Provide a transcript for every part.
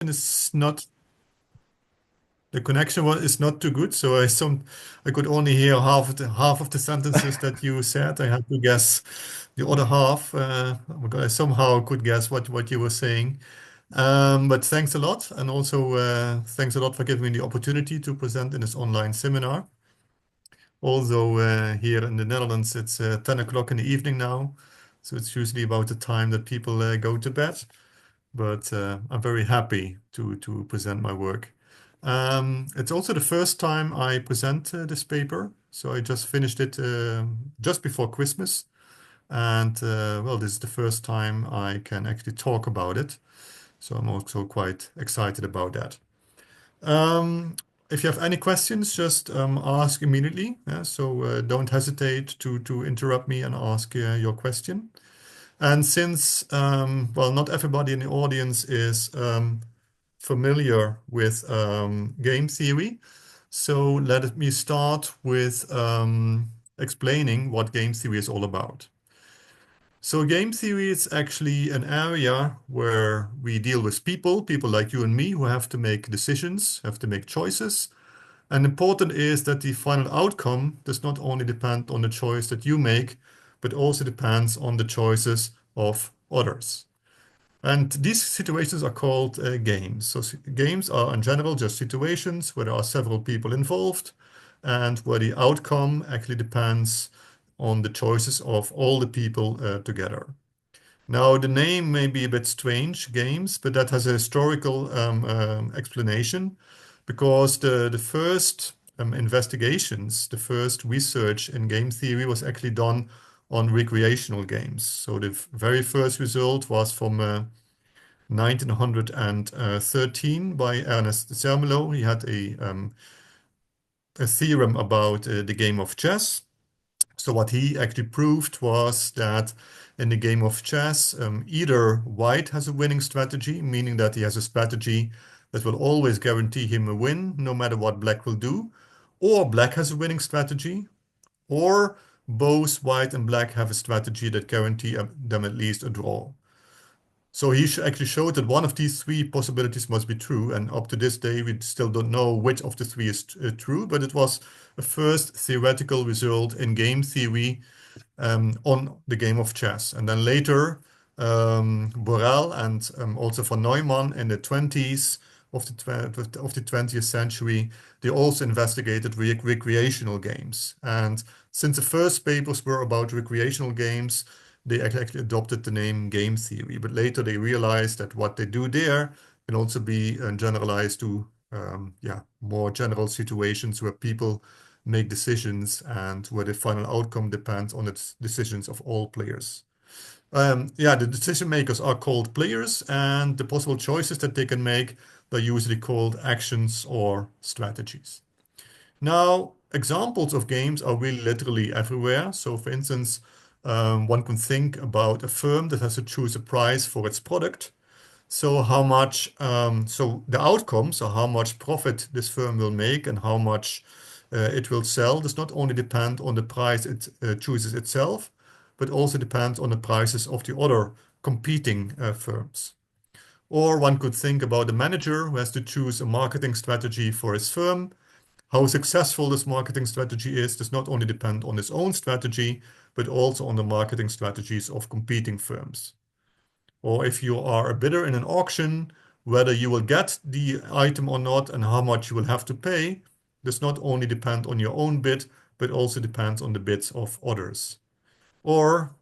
connection is not the connection is not too good, so I could only hear half of the sentences that you said. I had to guess the other half, because I somehow could guess what you were saying. But thanks a lot, and also thanks a lot for giving me the opportunity to present in this online seminar. Although here in the Netherlands it's 10 o'clock in the evening now, so it's usually about the time that people go to bed. But I'm very happy to present my work. It's also the first time I present this paper, so I just finished it just before Christmas, and well, this is the first time I can actually talk about it, so I'm also quite excited about that. Um, if you have any questions, just ask immediately. Yeah? So don't hesitate to interrupt me and ask your question. And since, well, not everybody in the audience is familiar with game theory, so let me start with explaining what game theory is all about. So game theory is actually an area where we deal with people like you and me, who have to make decisions, have to make choices. And important is that the final outcome does not only depend on the choice that you make, but also depends on the choices of others. And these situations are called games. So games are in general just situations where there are several people involved and where the outcome actually depends on the choices of all the people together. Now, the name may be a bit strange, games, but that has a historical explanation because the first investigations, the first research in game theory was actually done on recreational games. So the very first result was from 1913 by Ernest Zermelo. He had a theorem about the game of chess. So what he actually proved was that in the game of chess, either white has a winning strategy, meaning that he has a strategy that will always guarantee him a win, no matter what black will do, or black has a winning strategy, or both white and black have a strategy that guarantee them at least a draw. So he actually showed that one of these three possibilities must be true, and up to this day, we still don't know which of the three is true, but it was a first theoretical result in game theory on the game of chess. And then later, Borel and also von Neumann in the 20s of the 20th century, they also investigated recreational games. And since the first papers were about recreational games, they actually adopted the name game theory. But later they realized that what they do there can also be generalized to yeah, more general situations where people make decisions and where the final outcome depends on the decisions of all players. Yeah, the decision makers are called players, and the possible choices that they can make are usually called actions or strategies. Now, examples of games are really literally everywhere. So, for instance, one can think about a firm that has to choose a price for its product. So how much, so the outcomes are how much profit this firm will make and how much it will sell does not only depend on the price it chooses itself, but also depends on the prices of the other competing firms. Or one could think about a manager who has to choose a marketing strategy for his firm. How successful this marketing strategy is does not only depend on his own strategy, but also on the marketing strategies of competing firms. Or if you are a bidder in an auction, whether you will get the item or not and how much you will have to pay does not only depend on your own bid, but also depends on the bids of others. Or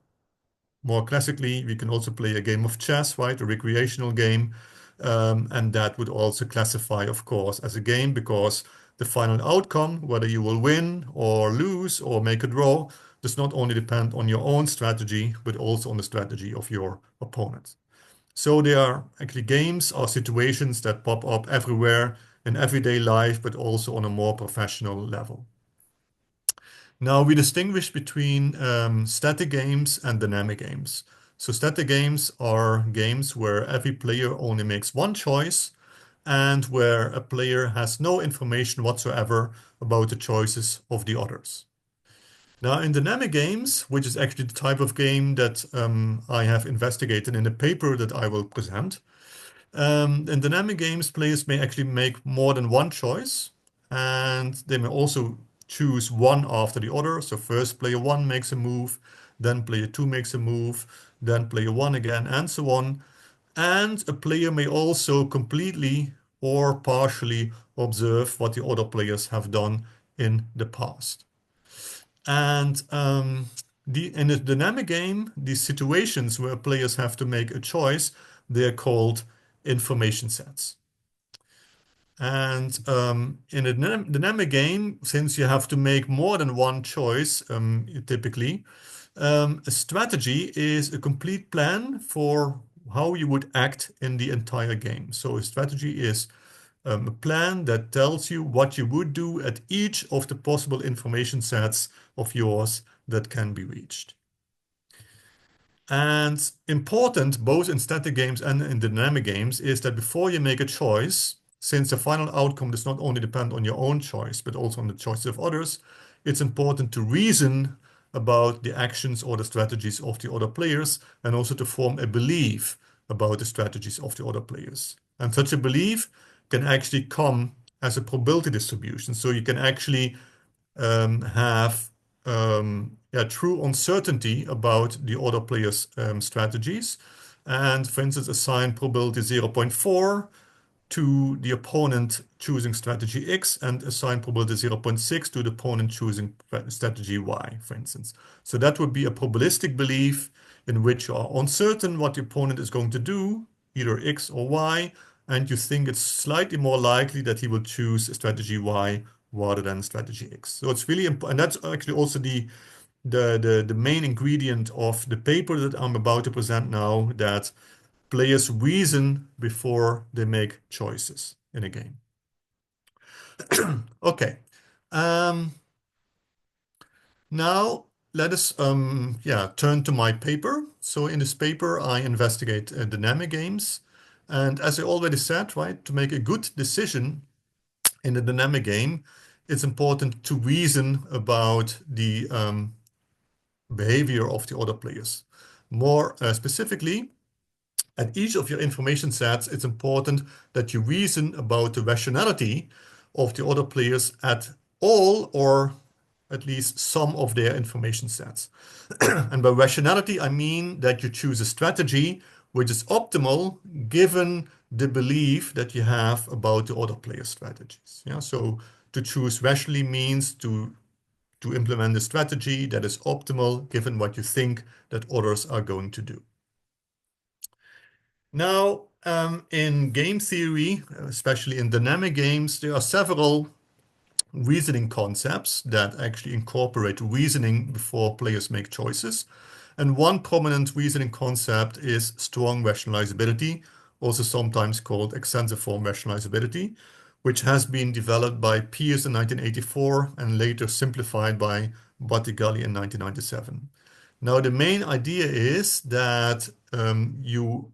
more classically, we can also play a game of chess, right? A recreational game. And that would also classify, of course, as a game because the final outcome, whether you will win or lose or make a draw, does not only depend on your own strategy, but also on the strategy of your opponent. So they are actually games or situations that pop up everywhere in everyday life, but also on a more professional level. Now we distinguish between static games and dynamic games. So static games are games where every player only makes one choice and where a player has no information whatsoever about the choices of the others. Now, in dynamic games, which is actually the type of game that I have investigated in the paper that I will present, In dynamic games, players may actually make more than one choice, and they may also choose one after the other. So first player one makes a move, then player two makes a move, then player one again, and so on. And a player may also completely or partially observe what the other players have done in the past. And in a dynamic game, these situations where players have to make a choice, they're called information sets. And in a dynamic game, since you have to make more than one choice, typically, a strategy is a complete plan for how you would act in the entire game. So a strategy is a plan that tells you what you would do at each of the possible information sets of yours that can be reached. And important, both in static games and in dynamic games, is that before you make a choice, since the final outcome does not only depend on your own choice, but also on the choices of others, it's important to reason about the actions or the strategies of the other players, and also to form a belief about the strategies of the other players. And such a belief can actually come as a probability distribution. So you can actually have true uncertainty about the other player's strategies. And for instance, assign probability 0.4 to the opponent choosing strategy X and assign probability 0.6 to the opponent choosing strategy Y, for instance. So that would be a probabilistic belief in which you are uncertain what the opponent is going to do, either X or Y, and you think it's slightly more likely that he will choose strategy Y rather than strategy X. So it's really important, and that's actually also the main ingredient of the paper that I'm about to present now, that players reason before they make choices in a game. Okay. Um, Now let us turn to my paper. So in this paper, I investigate dynamic games. And as I already said, right, to make a good decision in a dynamic game, it's important to reason about the behavior of the other players. More specifically, at each of your information sets, it's important that you reason about the rationality of the other players at all or at least some of their information sets. And by rationality, I mean that you choose a strategy which is optimal given the belief that you have about the other player's strategies. Yeah, so to choose rationally means to implement a strategy that is optimal given what you think that others are going to do. Now, in game theory, especially in dynamic games, there are several reasoning concepts that actually incorporate reasoning before players make choices. And one prominent reasoning concept is strong rationalizability, also sometimes called extensive form rationalizability, which has been developed by Peirce in 1984 and later simplified by Battigalli in 1997. Now, the main idea is that you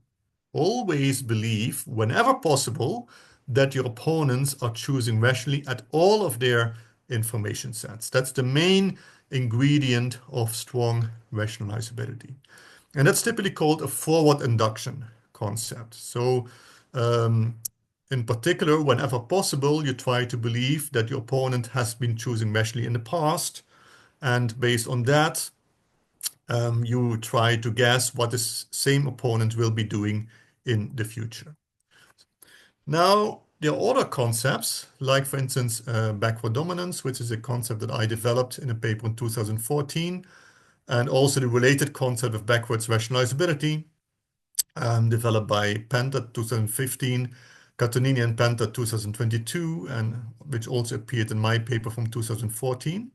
always believe, whenever possible, that your opponents are choosing rationally at all of their information sets. That's the main ingredient of strong rationalizability. And that's typically called a forward induction concept. So, in particular, whenever possible, you try to believe that your opponent has been choosing rationally in the past. And based on that, you try to guess what this same opponent will be doing in the future. Now, there are other concepts, like for instance, backward dominance, which is a concept that I developed in a paper in 2014, and also the related concept of backwards rationalizability, developed by Penta 2015, Catonini and Penta 2022, and which also appeared in my paper from 2014.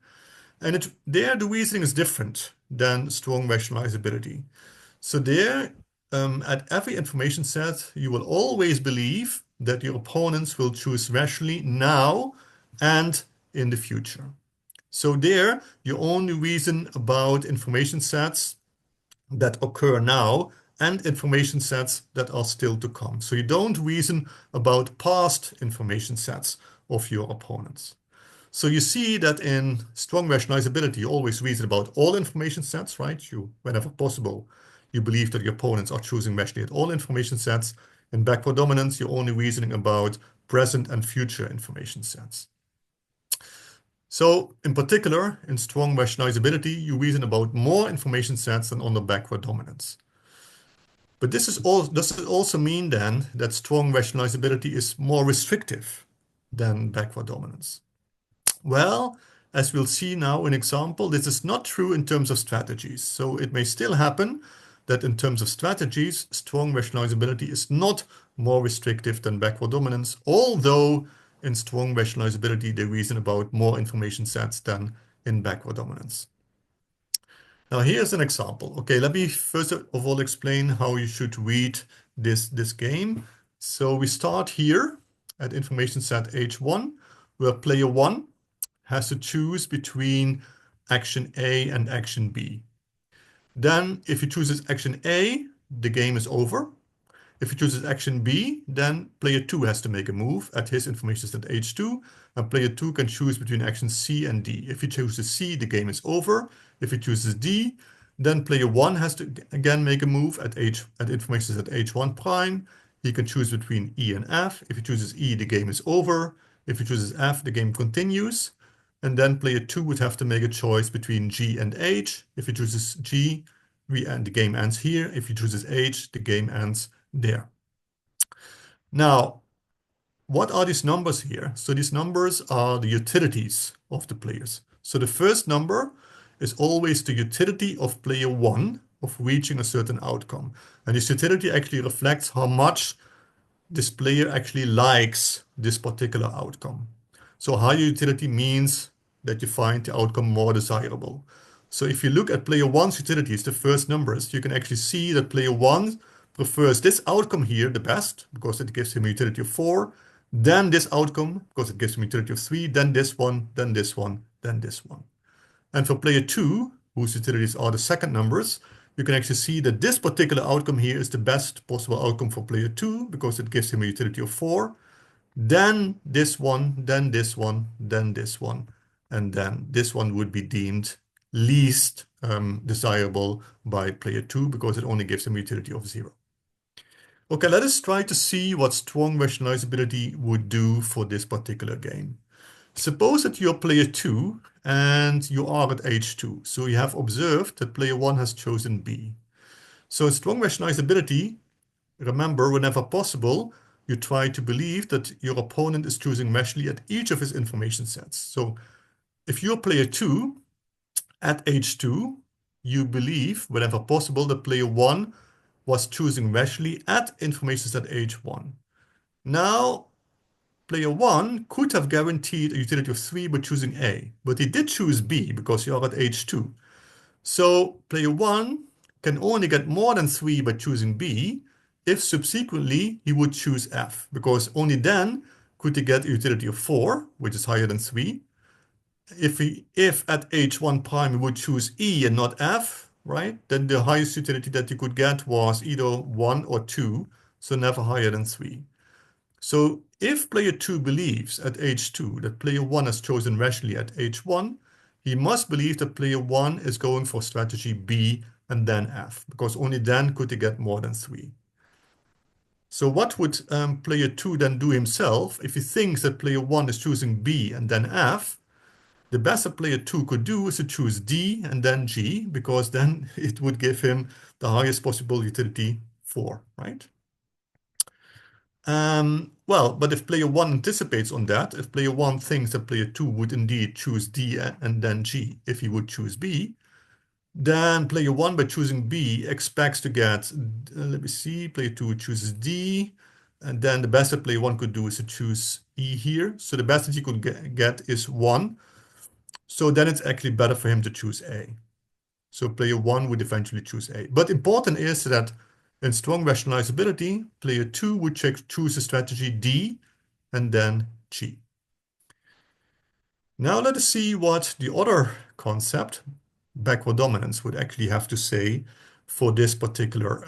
And there the reasoning is different than strong rationalizability. So there, at every information set, you will always believe that your opponents will choose rationally now and in the future. So there, you only reason about information sets that occur now and information sets that are still to come. So you don't reason about past information sets of your opponents. So you see that in strong rationalizability, you always reason about all information sets, right? Whenever possible, you believe that your opponents are choosing rationally at all information sets. In backward dominance, you're only reasoning about present and future information sets. So in particular, in strong rationalizability, you reason about more information sets than under backward dominance. But does it also mean then that strong rationalizability is more restrictive than backward dominance? Well, as we'll see now in example, this is not true in terms of strategies. So it may still happen that in terms of strategies, strong rationalizability is not more restrictive than backward dominance, although in strong rationalizability, they reason about more information sets than in backward dominance. Now here's an example. Okay, let me first of all explain how you should read this game. So we start here at information set H1, where player 1 has to choose between action A and action B. Then if he chooses action A, the game is over. If he chooses action B, then player 2 has to make a move at his information set H2, and player 2 can choose between actions C and D. If he chooses C, the game is over. If he chooses D, then player 1 has to again make a move at information set H1 prime. He can choose between E and F. If he chooses E, the game is over. If he chooses F, the game continues. And then player 2 would have to make a choice between G and H. If he chooses G, the game ends here. If he chooses H, the game ends there. Now, what are these numbers here? So these numbers are the utilities of the players. So the first number is always the utility of player 1 of reaching a certain outcome. And this utility actually reflects how much this player actually likes this particular outcome. So higher utility means that you find the outcome more desirable. So if you look at player 1's utilities, the first numbers, you can actually see that player 1 prefers this outcome here the best because it gives him a utility of 4, then this outcome because it gives him a utility of 3, then this one, then this one, then this one. And for player 2, whose utilities are the second numbers, you can actually see that this particular outcome here is the best possible outcome for player 2 because it gives him a utility of 4, then this one, then this one, then this one, and then this one would be deemed least desirable by player 2 because it only gives him a utility of 0. Okay, let us try to see what strong rationalizability would do for this particular game. Suppose that you're player 2 and you are at H2. So you have observed that player 1 has chosen B. So strong rationalizability, remember, whenever possible, you try to believe that your opponent is choosing rationally at each of his information sets. So if you're player 2 at H2, you believe, whenever possible, that player 1 was choosing rationally at information set H1. Now, player 1 could have guaranteed a utility of 3 by choosing A, but he did choose B because you are at H2. So player 1 can only get more than 3 by choosing B if subsequently he would choose F, because only then could he get a utility of 4, which is higher than 3. If at H1 prime he would choose E and not F, right, then the highest utility that you could get was either 1 or 2, so never higher than 3. So if player 2 believes at H2 that player 1 has chosen rationally at H1, he must believe that player 1 is going for strategy B and then F, because only then could he get more than 3. So what would player 2 then do himself if he thinks that player 1 is choosing B and then F? The best that player 2 could do is to choose D and then G, because then it would give him the highest possible utility 4, right? Well, but if player 1 anticipates on that, if player 1 thinks that player 2 would indeed choose D and then G if he would choose B, then player 1 by choosing B expects to get, let me see, player 2 chooses D, and then the best that player 1 could do is to choose E here. So the best that he could get is 1. So then it's actually better for him to choose A. So player 1 would eventually choose A. But important is that in strong rationalizability, player 2 would choose a strategy D and then G. Now let us see what the other concept, backward dominance, would actually have to say for this particular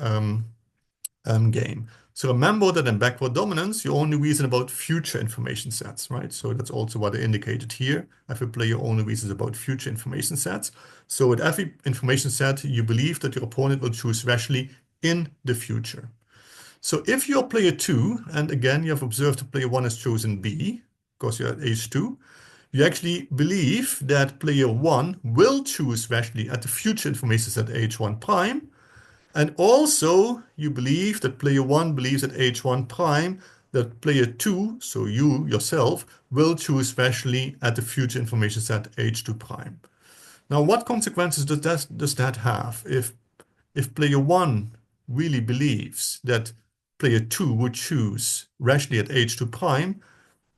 game. So remember that in backward dominance, you only reason about future information sets, right? So that's also what I indicated here. Every player only reasons about future information sets. So at every information set, you believe that your opponent will choose rationally in the future. So if you're player 2, and again, you have observed that player 1 has chosen B, because you're at H2, you actually believe that player 1 will choose rashly at the future information set H1 prime, and also you believe that player 1 believes at H1 prime that player 2, so you yourself, will choose rashly at the future information set H2 prime. Now, what consequences does that have? If player 1 really believes that player 2 would choose rashly at H2 prime,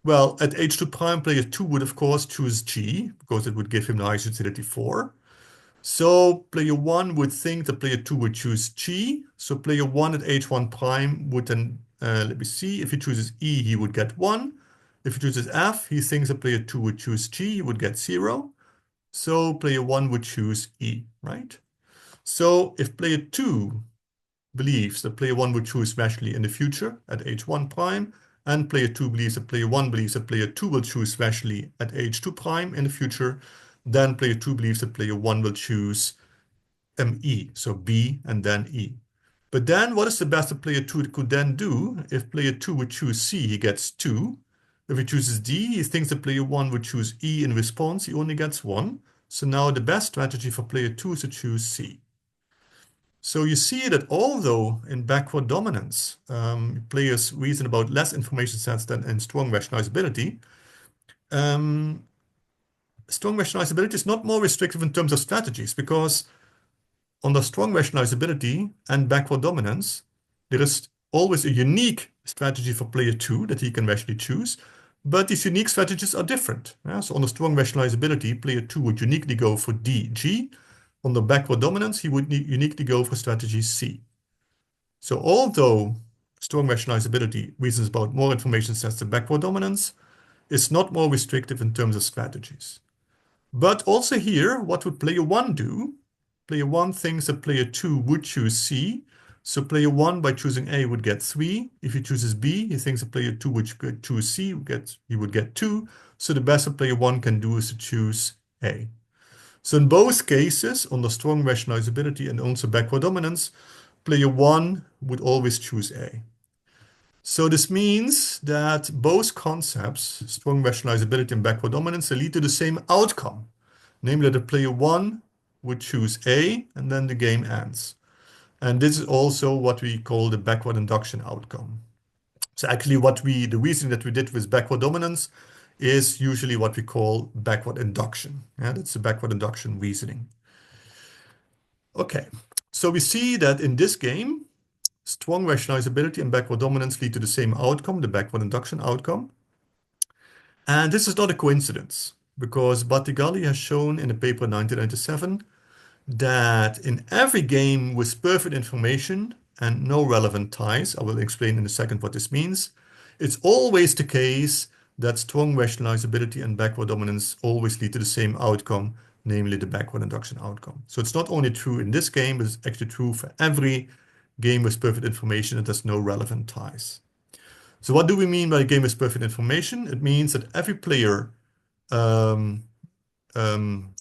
well, at H2 prime, player 2 would of course choose G, because it would give him the highest utility 4. So player 1 would think that player 2 would choose G. So player 1 at H1 prime would then, let me see, if he chooses E, he would get 1. If he chooses F, he thinks that player 2 would choose G, he would get 0. So player 1 would choose E, right? So if player 2 believes that player 1 would choose rashly in the future at H1 prime, and player 2 believes that player 1 believes that player 2 will choose rashly at H2 prime in the future, then player 2 believes that player 1 will choose E, so B and then E. But then what is the best that player 2 could then do? If player 2 would choose C, he gets 2. If he chooses D, he thinks that player 1 would choose E in response, he only gets 1. So now the best strategy for player 2 is to choose C. So you see that although in backward dominance, players reason about less information sets than in strong rationalizability, um, strong rationalizability is not more restrictive in terms of strategies, because under strong rationalizability and backward dominance, there is always a unique strategy for player 2 that he can rationally choose, but these unique strategies are different. So under strong rationalizability, player 2 would uniquely go for D, G. Under backward dominance, he would uniquely go for strategy C. So although strong rationalizability reasons about more information sets than backward dominance, it's not more restrictive in terms of strategies. But also here, what would player 1 do? Player 1 thinks that player 2 would choose C. So player 1, by choosing A, would get 3. If he chooses B, he thinks that player 2 would choose C, he would get 2. So the best that player 1 can do is to choose A. So in both cases, under strong rationalizability and also backward dominance, player 1 would always choose A. So this means that both concepts, strong rationalizability and backward dominance, they lead to the same outcome. Namely, that the player 1 would choose A, and then the game ends. And this is also what we call the backward induction outcome. So actually the reasoning that we did with backward dominance is usually what we call backward induction. Yeah, that's the backward induction reasoning. Okay, so we see that in this game, strong rationalizability and backward dominance lead to the same outcome, the backward induction outcome. And this is not a coincidence, because Battigalli has shown in a paper 1997 that in every game with perfect information and no relevant ties, I will explain in a second what this means, it's always the case that strong rationalizability and backward dominance always lead to the same outcome, namely the backward induction outcome. So it's not only true in this game, but it's actually true for every game with perfect information that has no relevant ties. So what do we mean by a game with perfect information? It means that every player um, um,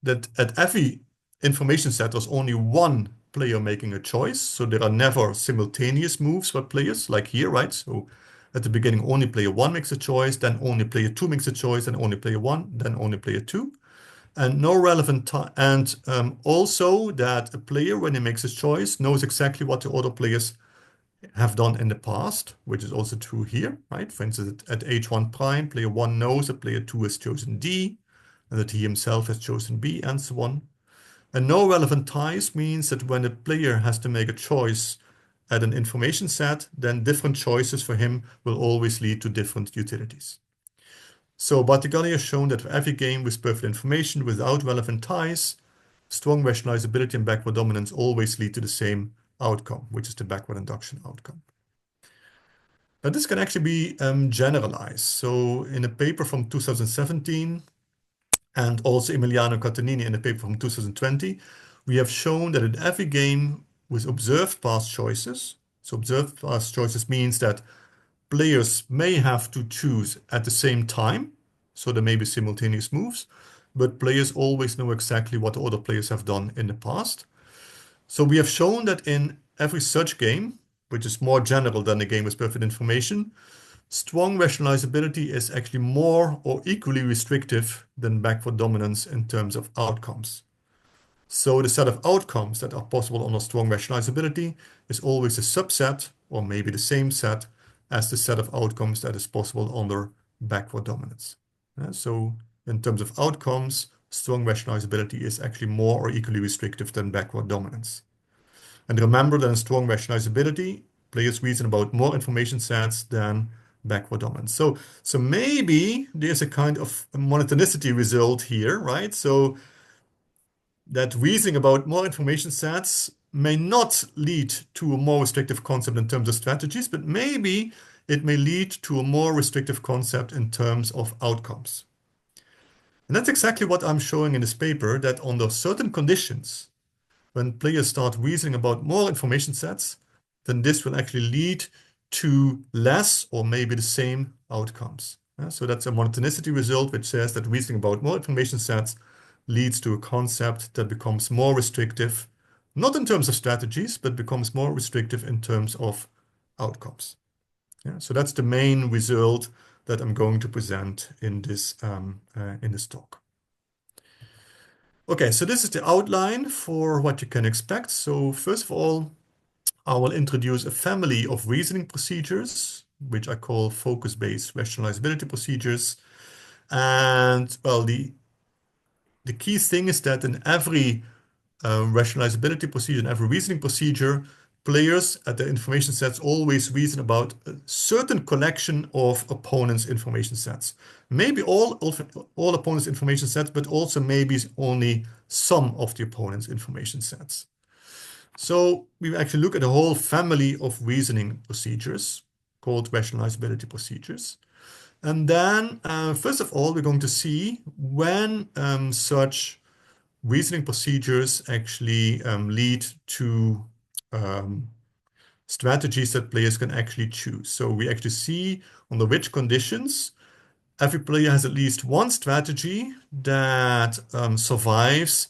that at every information set, there's only one player making a choice. So there are never simultaneous moves by players, like here, right? So at the beginning, only player 1 makes a choice, then only player 2 makes a choice, then only player 1, then only player 2. And no relevant time. And also that a player, when he makes his choice, knows exactly what the other players have done in the past, which is also true here, right? For instance, at H1 prime, player 1 knows that player 2 has chosen D, and that he himself has chosen B, and so on. And no relevant ties means that when a player has to make a choice at an information set, then different choices for him will always lead to different utilities. So Battigalli has shown that for every game with perfect information without relevant ties, strong rationalizability and backward dominance always lead to the same outcome, which is the backward induction outcome. Now this can actually be generalized. So in a paper from 2017, and also Emiliano Catanini in a paper from 2020, we have shown that in every game with observed past choices, so observed past choices means that players may have to choose at the same time, so there may be simultaneous moves, but players always know exactly what the other players have done in the past. So we have shown that in every such game, which is more general than a game with perfect information, strong rationalizability is actually more or equally restrictive than backward dominance in terms of outcomes. So the set of outcomes that are possible under strong rationalizability is always a subset, or maybe the same set, as the set of outcomes that is possible under backward dominance. So in terms of outcomes, strong rationalizability is actually more or equally restrictive than backward dominance. And remember that in strong rationalizability, players reason about more information sets than backward dominance. So maybe there's a kind of monotonicity result here, right? So that reasoning about more information sets may not lead to a more restrictive concept in terms of strategies, but maybe it may lead to a more restrictive concept in terms of outcomes. And that's exactly what I'm showing in this paper, that under certain conditions, when players start reasoning about more information sets, then this will actually lead to less or maybe the same outcomes. So that's a monotonicity result, which says that reasoning about more information sets leads to a concept that becomes more restrictive, not in terms of strategies, but becomes more restrictive in terms of outcomes. So that's the main result that I'm going to present in this talk. Okay, so this is the outline for what you can expect. So first of all, I will introduce a family of reasoning procedures, which I call focus-based rationalizability procedures. And well, the key thing is that in every rationalizability procedure, in every reasoning procedure, players at the information sets always reason about a certain collection of opponents' information sets. Maybe all opponents' information sets, but also maybe only some of the opponents' information sets. So we actually look at a whole family of reasoning procedures called rationalizability procedures. And then, first of all, we're going to see when such reasoning procedures actually lead to strategies that players can actually choose. So we actually see under which conditions every player has at least one strategy that survives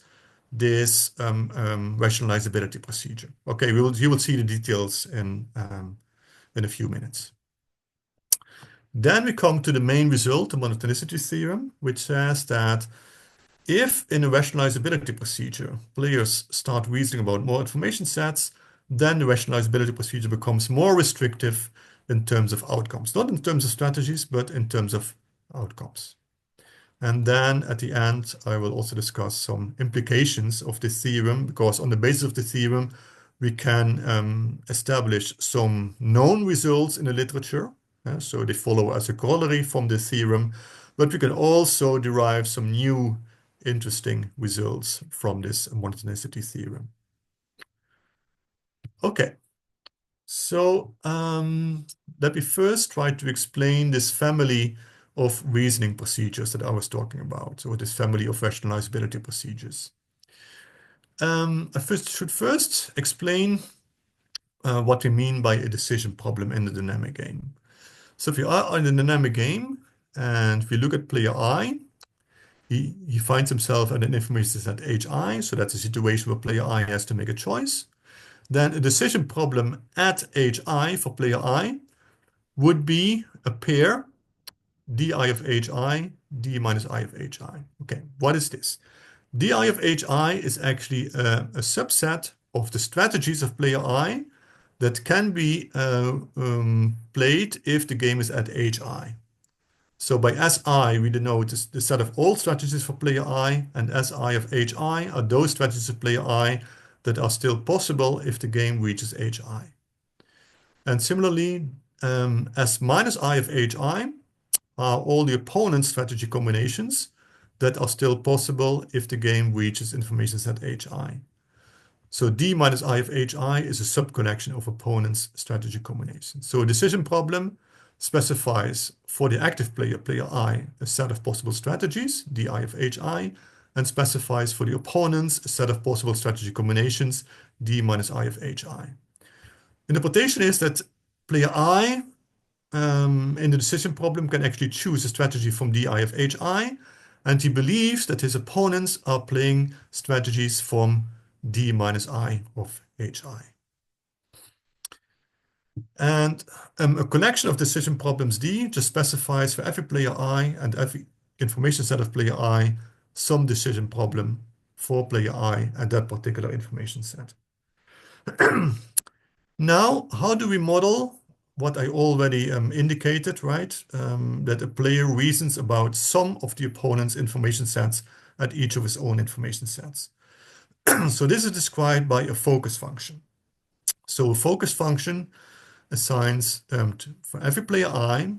this rationalizability procedure. Okay, you will see the details in a few minutes. Then we come to the main result, the monotonicity theorem, which says that if in a rationalizability procedure, players start reasoning about more information sets, then the rationalizability procedure becomes more restrictive in terms of outcomes, not in terms of strategies, but in terms of outcomes. And then at the end, I will also discuss some implications of this theorem, because on the basis of the theorem, we can establish some known results in the literature. So they follow as a corollary from the theorem, but we can also derive some new interesting results from this monotonicity theorem. Okay, so let me first try to explain this family of reasoning procedures that I was talking about, or this family of rationalizability procedures. I should first explain what we mean by a decision problem in the dynamic game. So if you are in a dynamic game and we look at player I, he finds himself at an information set HI, so that's a situation where player I has to make a choice. Then a decision problem at HI for player I would be a pair di of HI, d minus I of HI. Okay, what is this? di of HI is actually a subset of the strategies of player I that can be played if the game is at HI. So by SI, we denote the set of all strategies for player I, and SI of HI are those strategies of player I that are still possible if the game reaches HI. And similarly, S minus I of HI are all the opponent's strategy combinations that are still possible if the game reaches information set HI. So D minus I of HI is a subconnection of opponent's strategy combinations. So a decision problem specifies for the active player, player I, a set of possible strategies, di of HI, and specifies for the opponents a set of possible strategy combinations, d minus I of HI. Interpretation is that player I in the decision problem can actually choose a strategy from di of HI, and he believes that his opponents are playing strategies from d minus I of HI. And a collection of decision problems D just specifies for every player I and every information set of player I some decision problem for player I and that particular information set. Now, how do we model what I already indicated, right? That a player reasons about some of the opponent's information sets at each of his own information sets. So this is described by a focus function. So a focus function assigns for every player I,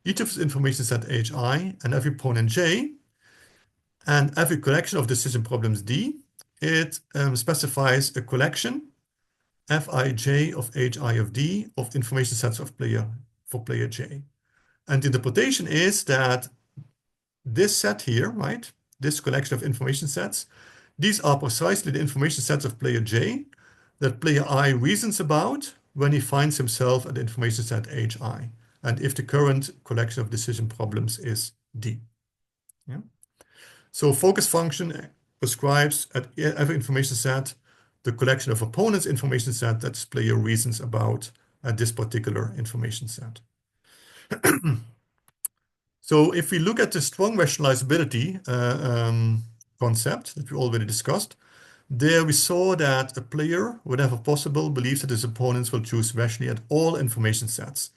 each of his information set hi, and every opponent j, and every collection of decision problems d, it specifies a collection Fij of hi of d of information sets of player j. And the interpretation is that this set here, right, this collection of information sets, these are precisely the information sets of player j that player I reasons about when he finds himself at the information set hi, and if the current collection of decision problems is D. Yeah? So focus function prescribes at every information set the collection of opponent's information set that this player reasons about at this particular information set. So if we look at the strong rationalizability concept that we already discussed, there we saw that a player, whenever possible, believes that his opponents will choose rationally at all information sets.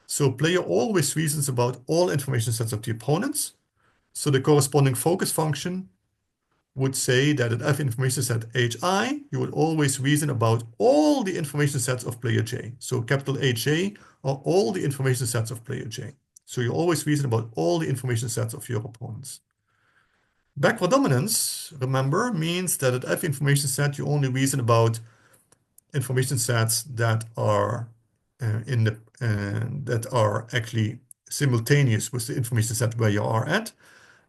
So player always reasons about all information sets of the opponents. So the corresponding focus function would say that at every information set hi, you would always reason about all the information sets of player j. So capital Hij are all the information sets of player j. So you always reason about all the information sets of your opponents. Backward dominance, remember, means that at every information set you only reason about information sets that are that are actually simultaneous with the information set where you are at,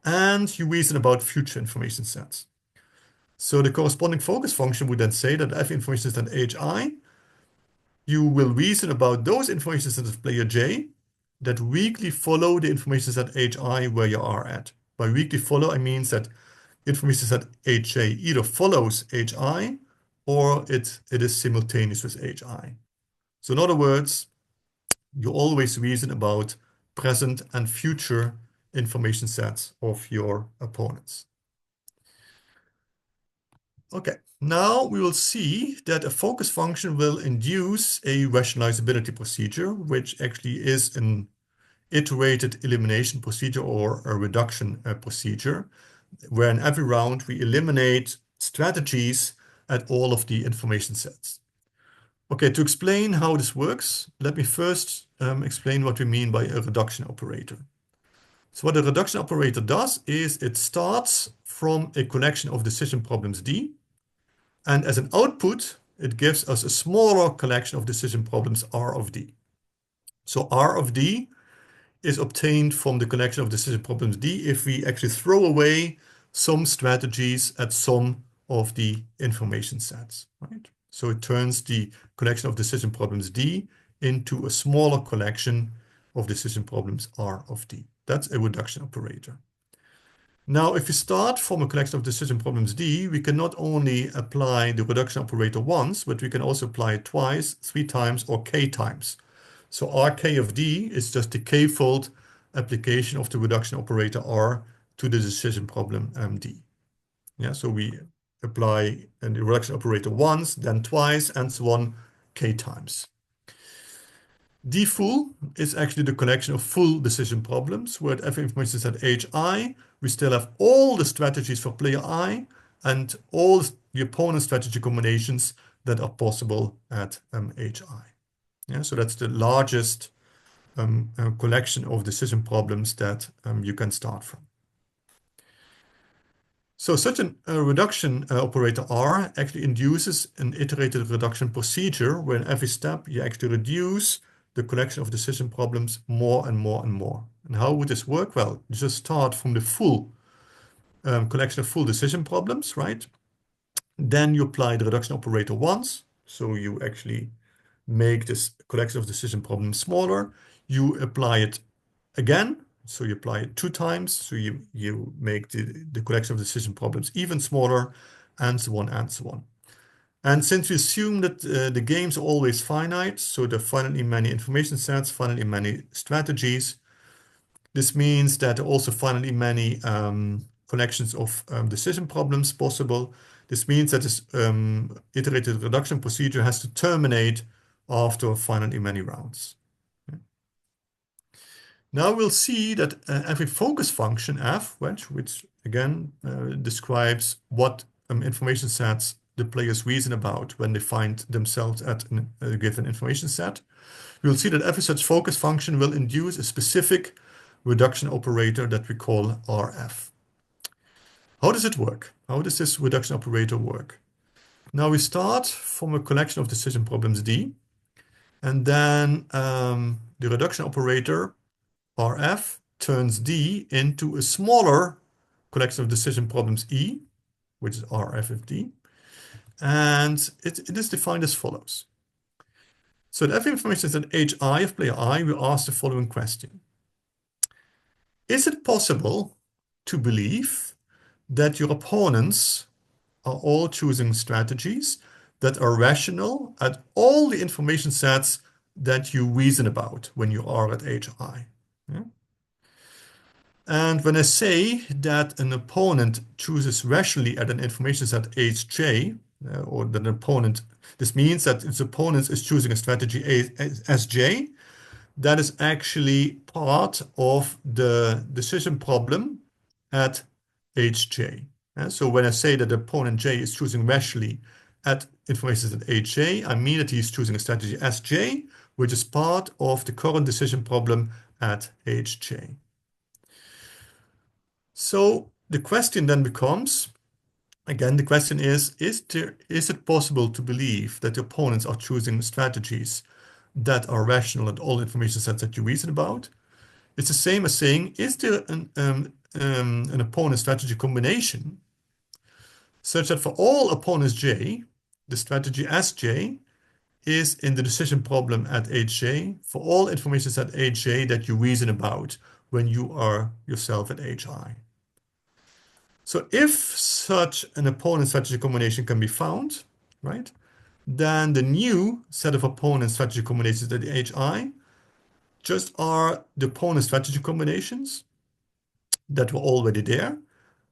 and you reason about future information sets. So the corresponding focus function would then say that every information set hi, you will reason about those information sets of player j that weakly follow the information set hi where you are at. By weakly follow, I mean that information set hj either follows hi or it is simultaneous with hi. So in other words, you always reason about present and future information sets of your opponents. Okay, now we will see that a focus function will induce a rationalizability procedure, which actually is an iterated elimination procedure or a reduction procedure, where in every round we eliminate strategies at all of the information sets. Okay, to explain how this works, let me first explain what we mean by a reduction operator. So what a reduction operator does is it starts from a collection of decision problems D, and as an output, it gives us a smaller collection of decision problems R of D. So R of D is obtained from the collection of decision problems D if we actually throw away some strategies at some of the information sets, right? So it turns the collection of decision problems D into a smaller collection of decision problems R of D. That's a reduction operator. Now, if we start from a collection of decision problems D, we can not only apply the reduction operator once, but we can also apply it twice, 3 times, or k times. So Rk of D is just the k-fold application of the reduction operator R to the decision problem D. Yeah, so we apply the reduction operator once, then twice, and so on, k times. D full is actually the collection of full decision problems, where at every information set hi, we still have all the strategies for player I and all the opponent strategy combinations that are possible at hi. Yeah, so that's the largest collection of decision problems that you can start from. So such a reduction operator R actually induces an iterated reduction procedure where in every step you actually reduce the collection of decision problems more and more and more. And how would this work? Well, you just start from the full collection of full decision problems, right? Then you apply the reduction operator once. So you actually make this collection of decision problems smaller. You apply it again. So you apply it 2 times. So you make the collection of decision problems even smaller, and so on and so on. And since we assume that the games are always finite, so there are finitely many information sets, finitely many strategies, this means that there are also finitely many collections of decision problems possible. This means that this iterated reduction procedure has to terminate after finitely many rounds. Now we'll see that every focus function f, which again describes what information sets the players reason about when they find themselves at a given information set. We'll see that every such focus function will induce a specific reduction operator that we call Rf. How does it work? How does this reduction operator work? Now we start from a collection of decision problems D, and then the reduction operator Rf turns D into a smaller collection of decision problems E, which is Rf of D, and it is defined as follows. So at every information set Hi of player I, we ask the following question. Is it possible to believe that your opponents are all choosing strategies that are rational at all the information sets that you reason about when you are at Hi? Yeah? And when I say that an opponent chooses rationally at an information set Hj, or that an opponent, this means that its opponent is choosing a strategy Sj, that is actually part of the decision problem at Hj. So when I say that the opponent J is choosing rationally at information set Hj, I mean that he's choosing a strategy Sj, which is part of the current decision problem at Hj. So the question then becomes, again, the question is it possible to believe that the opponents are choosing strategies that are rational at all information sets that you reason about? It's the same as saying, is there an opponent strategy combination such that for all opponents J, the strategy Sj is in the decision problem at Hj for all information set Hj that you reason about when you are yourself at Hi. So if such an opponent strategy combination can be found, right, then the new set of opponent strategy combinations at Hi just are the opponent strategy combinations that were already there,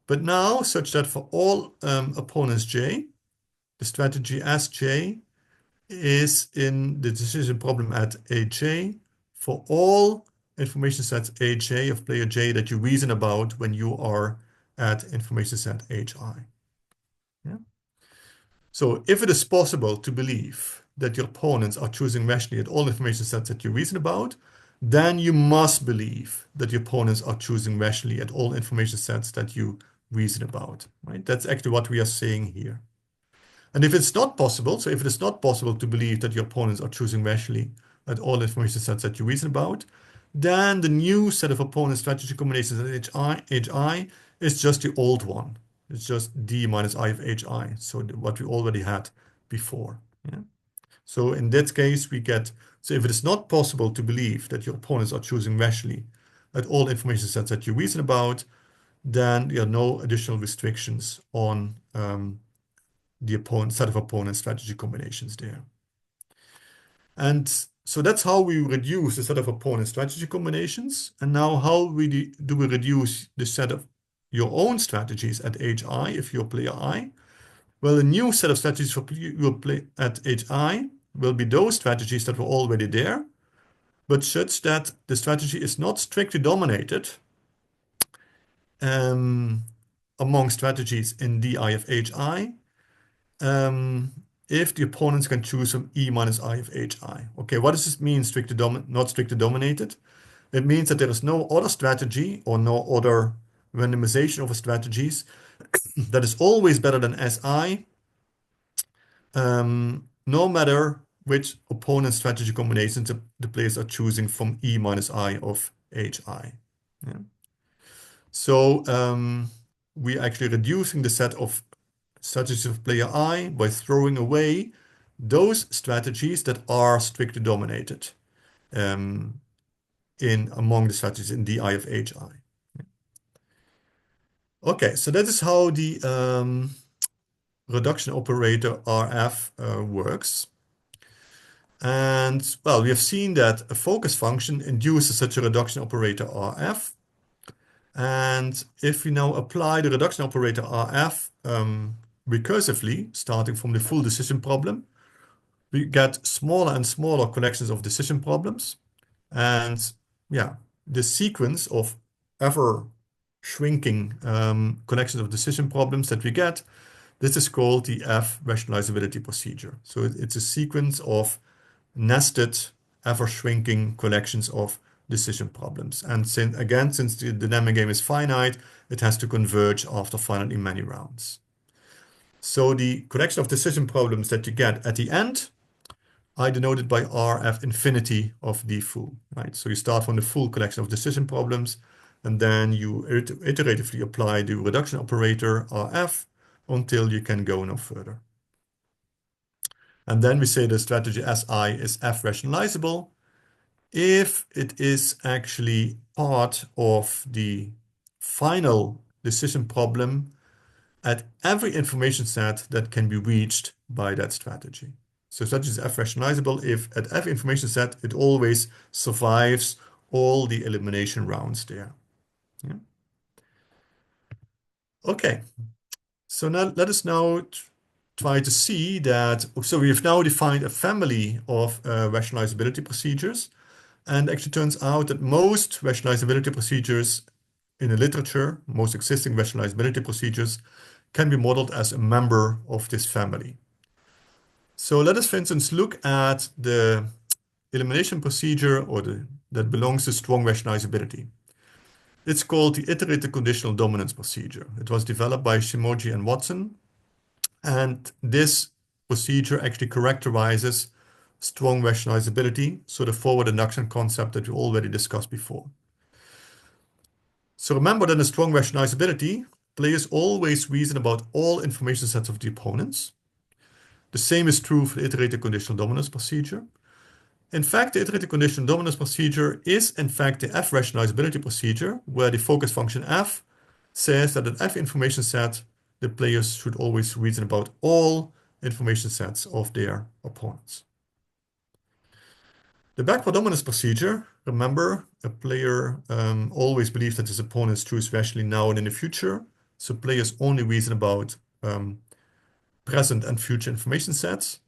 but now such that for all opponents J, the strategy Sj is in the decision problem at Aj for all information sets Aj of player J that you reason about when you are at information set Hi. Yeah? So if it is possible to believe that your opponents are choosing rationally at all information sets that you reason about, then you must believe that your opponents are choosing rationally at all information sets that you reason about, right? That's actually what we are saying here. And if it's not possible, so if it is not possible to believe that your opponents are choosing rationally at all information sets that you reason about, then the new set of opponent strategy combinations at Hi is just the old one. It's just D minus I of Hi, so what we already had before. Yeah? So in that case, we get, so if it is not possible to believe that your opponents are choosing rationally at all information sets that you reason about, then there are no additional restrictions on the opponent set of opponent strategy combinations there. And so that's how we reduce the set of opponent strategy combinations. And now how do we reduce the set of your own strategies at Hi if you're player I? Well, a new set of strategies for your play at Hi will be those strategies that were already there, but such that the strategy is not strictly dominated among strategies in Di of Hi, if the opponents can choose from E minus I of Hi. Okay, what does this mean, not strictly dominated? It means that there is no other strategy or no other randomization of strategies that is always better than Si, no matter which opponent strategy combinations the players are choosing from E minus I of Hi. Yeah. So we're actually reducing the set of strategies of player I by throwing away those strategies that are strictly dominated among the strategies in Di of Hi. Okay, so that is how the reduction operator RF works. And well, we have seen that a focus function induces such a reduction operator RF. And if we now apply the reduction operator RF recursively, starting from the full decision problem, we get smaller and smaller collections of decision problems. And yeah, the sequence of ever shrinking collections of decision problems that we get, this is called the F rationalizability procedure. So it's a sequence of nested, ever shrinking collections of decision problems. And since the dynamic game is finite, it has to converge after finitely many rounds. So the collection of decision problems that you get at the end, I denoted by RF infinity of the full, right? So you start from the full collection of decision problems, and then you iteratively apply the reduction operator RF until you can go no further. And then we say the strategy SI is F rationalizable if it is actually part of the final decision problem at every information set that can be reached by that strategy. So strategy is F rationalizable if at every information set it always survives all the elimination rounds there. Yeah. Okay, so now let us now try to see that. So we have now defined a family of rationalizability procedures. And actually turns out that most rationalizability procedures in the literature, most existing rationalizability procedures, can be modeled as a member of this family. So let us, for instance, look at the elimination procedure that belongs to strong rationalizability. It's called the iterated conditional dominance procedure. It was developed by Shimoji and Watson. And this procedure actually characterizes strong rationalizability, so the forward induction concept that we already discussed before. So remember that in strong rationalizability, players always reason about all information sets of the opponents. The same is true for the iterated conditional dominance procedure. In fact, the iterated conditional dominance procedure is in fact the F rationalizability procedure, where the focus function F says that at F information set, the players should always reason about all information sets of their opponents. The backward dominance procedure, remember, a player always believes that his opponents choose rationally now and in the future. So players only reason about present and future information sets.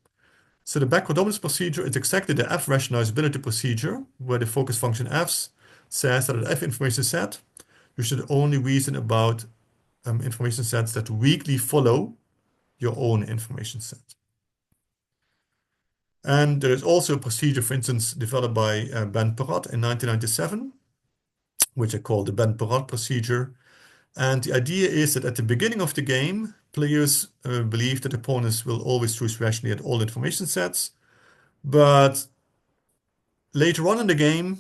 So the backward dominance procedure is exactly the F rationalizability procedure, where the focus function F says that at F information set, you should only reason about information sets that weakly follow your own information set. And there is also a procedure, for instance, developed by Ben Perot in 1997, which I call the Ben Perot procedure. And the idea is that at the beginning of the game, players believe that opponents will always choose rationally at all information sets. But later on in the game,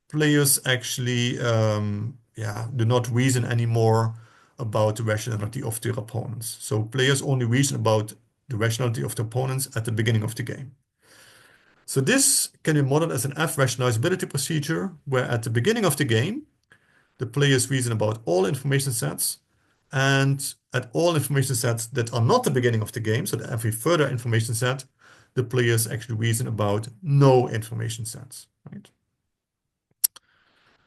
players actually do not reason anymore about the rationality of their opponents. So players only reason about the rationality of the opponents at the beginning of the game. So this can be modeled as an F rationalizability procedure, where at the beginning of the game, the players reason about all information sets, and at all information sets that are not the beginning of the game, so that every further information set, the players actually reason about no information sets, right?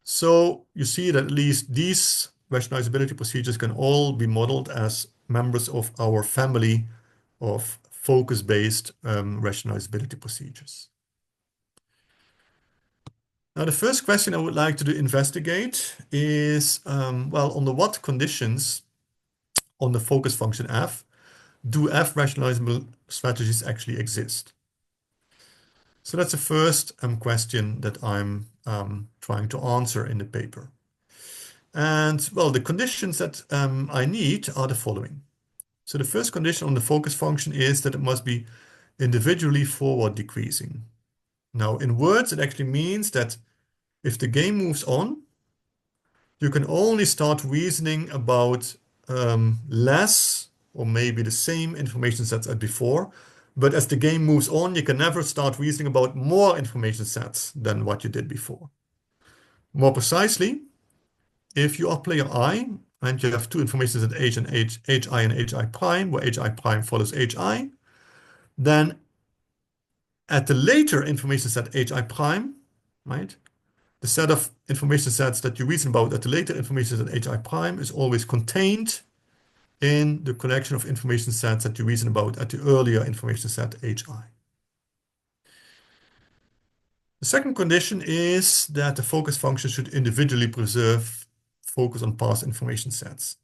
So you see that at least these rationalizability procedures can all be modeled as members of our family of focus-based rationalizability procedures. Now, the first question I would like to investigate is, well, under what conditions on the focus function F do F rationalizable strategies actually exist? So that's the first question that I'm trying to answer in the paper. And well, the conditions that I need are the following. So the first condition on the focus function is that it must be individually forward decreasing. Now, in words, it actually means that if the game moves on, you can only start reasoning about less or maybe the same information sets as before. But as the game moves on, you can never start reasoning about more information sets than what you did before. More precisely, if you are player I and you have two information sets H and HI and HI prime, where HI prime follows HI. Then at the later information set HI prime, right? The set of information sets that you reason about at the later information set HI prime is always contained in the collection of information sets that you reason about at the earlier information set HI. The second condition is that the focus function should individually preserve focus on past information sets.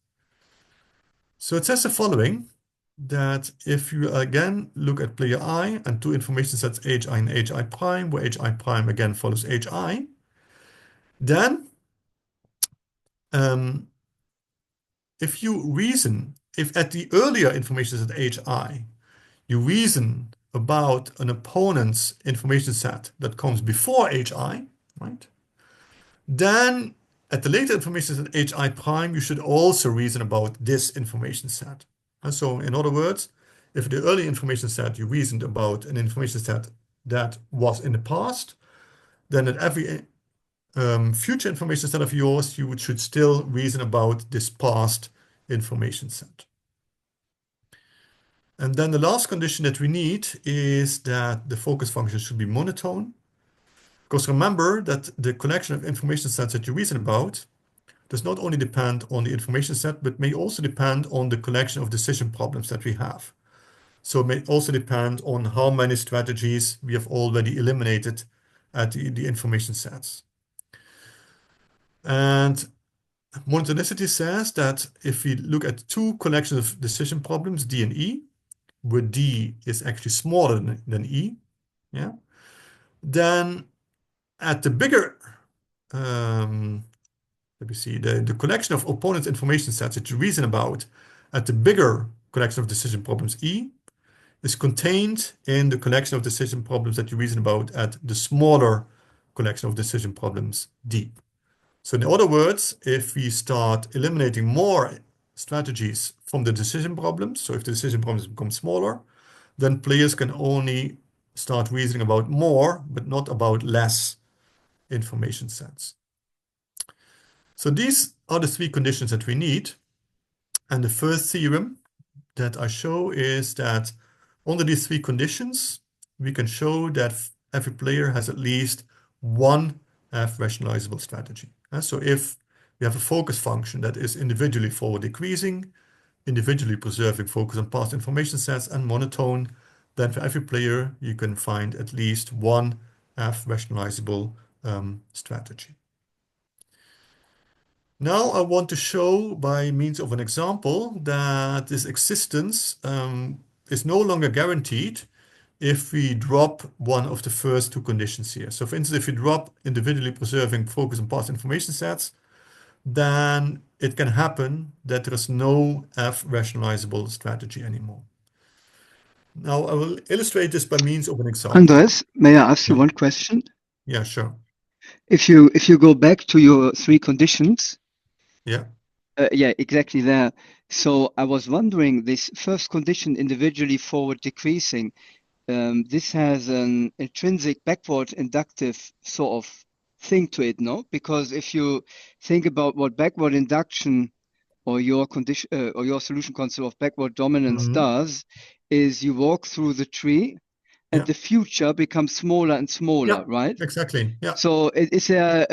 So it says the following, that if you again look at player I and two information sets HI and HI prime, where HI prime again follows HI, then if you reason, if at the earlier information set HI, you reason about an opponent's information set that comes before HI, right? Then at the later information set HI prime, you should also reason about this information set. And so in other words, if the early information set you reasoned about an information set that was in the past, then at every future information set of yours, you should still reason about this past information set. And then the last condition that we need is that the focus function should be monotone. Because remember that the collection of information sets that you reason about does not only depend on the information set, but may also depend on the collection of decision problems that we have. So it may also depend on how many strategies we have already eliminated at the information sets. And monotonicity says that if we look at two collections of decision problems, D and E, where D is actually smaller than E, yeah, then at the bigger, let me see, the collection of opponents' information sets that you reason about at the bigger collection of decision problems E is contained in the collection of decision problems that you reason about at the smaller collection of decision problems D. So in other words, if we start eliminating more strategies from the decision problems, so if the decision problems become smaller, then players can only start reasoning about more, but not about less information sets. So these are the three conditions that we need. And the first theorem that I show is that under these three conditions, we can show that every player has at least one F-rationalizable strategy. So if we have a focus function that is individually forward decreasing, individually preserving focus on past information sets, and monotone, then for every player, you can find at least one F-rationalizable strategy. Now I want to show by means of an example that this existence is no longer guaranteed if we drop one of the first two conditions here. So for instance, if you drop individually preserving focus on past information sets, then it can happen that there is no F-rationalizable strategy anymore. Now I will illustrate this by means of an example. Andrés, may I ask you Yeah. one question? Yeah, sure. If you go back to your three conditions, Yeah. yeah, exactly there. So I was wondering, this first condition, individually forward decreasing, this has an intrinsic backward inductive sort of thing to it, no? Because if you think about what backward induction or your condition or your solution concept of backward dominance does, is you walk through the tree and Yeah. the future becomes smaller and smaller, Yeah, right? exactly. Yeah. So is there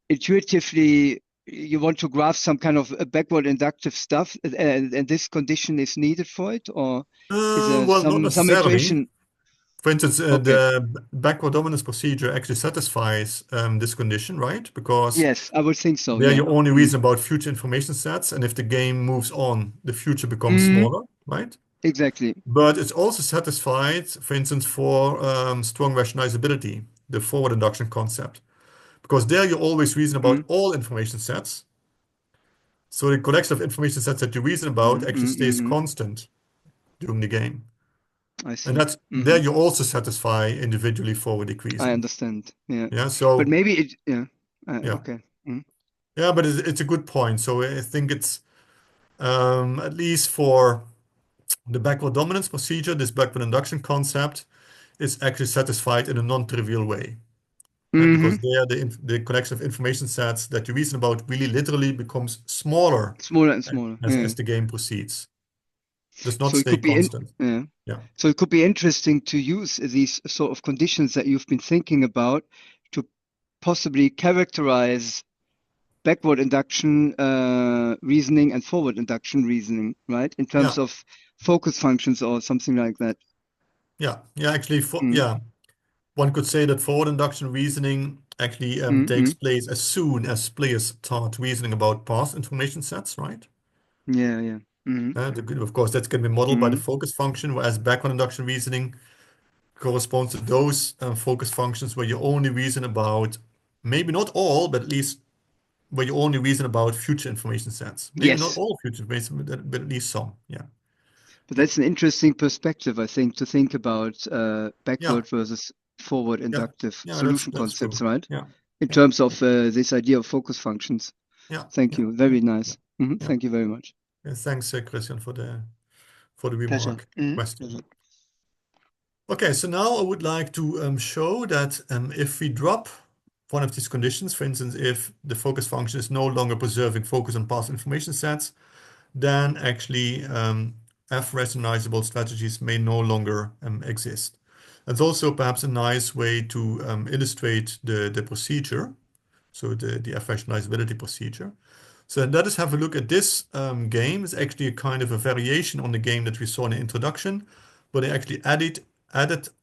intuitively you want to graph some kind of backward inductive stuff, and this condition is needed for it, or is there Well, not some necessarily. intuition? For instance, Okay. the backward dominance procedure actually satisfies this condition, right? Because Yes, I would think so. there Yeah. you only reason about future information sets, and if the game moves on, the future becomes smaller, right? Exactly. But it's also satisfied, for instance, for strong rationalizability, the forward induction concept, because there you always reason about all information sets. So the collection of information sets that you reason about actually stays constant during the game. I see. And that's there you also satisfy individually forward I decreasing. understand. Yeah. Yeah, so But maybe it. Yeah. yeah. Okay. Yeah, but it's a good point. So I think it's at least for the backward dominance procedure, this backward induction concept is actually satisfied in a non-trivial way. right? Mm-hmm. Because there the collection of information sets that you reason about really literally becomes smaller Smaller and smaller. as Yeah. the game proceeds. Does not So it stay could be in, constant. yeah. Yeah. So it could be interesting to use these sort of conditions that you've been thinking about to possibly characterize backward induction reasoning and forward induction reasoning, right? In terms Yeah. of focus functions or something like that. Yeah. Yeah. Actually, for Mm, yeah, one could say that forward induction reasoning actually mm, takes mm. place as soon as players start reasoning about past information sets, right? Yeah, yeah. Mm, Of course, that's going to be modeled by the mm. focus function, whereas backward induction reasoning corresponds to those focus functions where you only reason about, maybe not all, but at least where you only reason about future information sets. Maybe not Yes, all future information, but at least some. Yeah. but that's an interesting perspective, I think, to think about Yeah. backward versus forward Yeah. inductive Yeah. solution That's concepts, true. right? Yeah. In Yeah. terms of this idea of focus functions. Yeah. Thank Yeah. you. Yeah. Very Yeah. nice. Yeah. Thank you very much. Yeah. Thanks, Christian, for the Pleasure. remark question. Pleasure. Okay, so now I would like to show that if we drop one of these conditions, for instance, if the focus function is no longer preserving focus on past information sets, then actually f-rationalizable strategies may no longer exist. That's also perhaps a nice way to illustrate the procedure, so the f-rationalizability procedure. So let us have a look at this game. It's actually a kind of a variation on the game that we saw in the introduction, but they actually added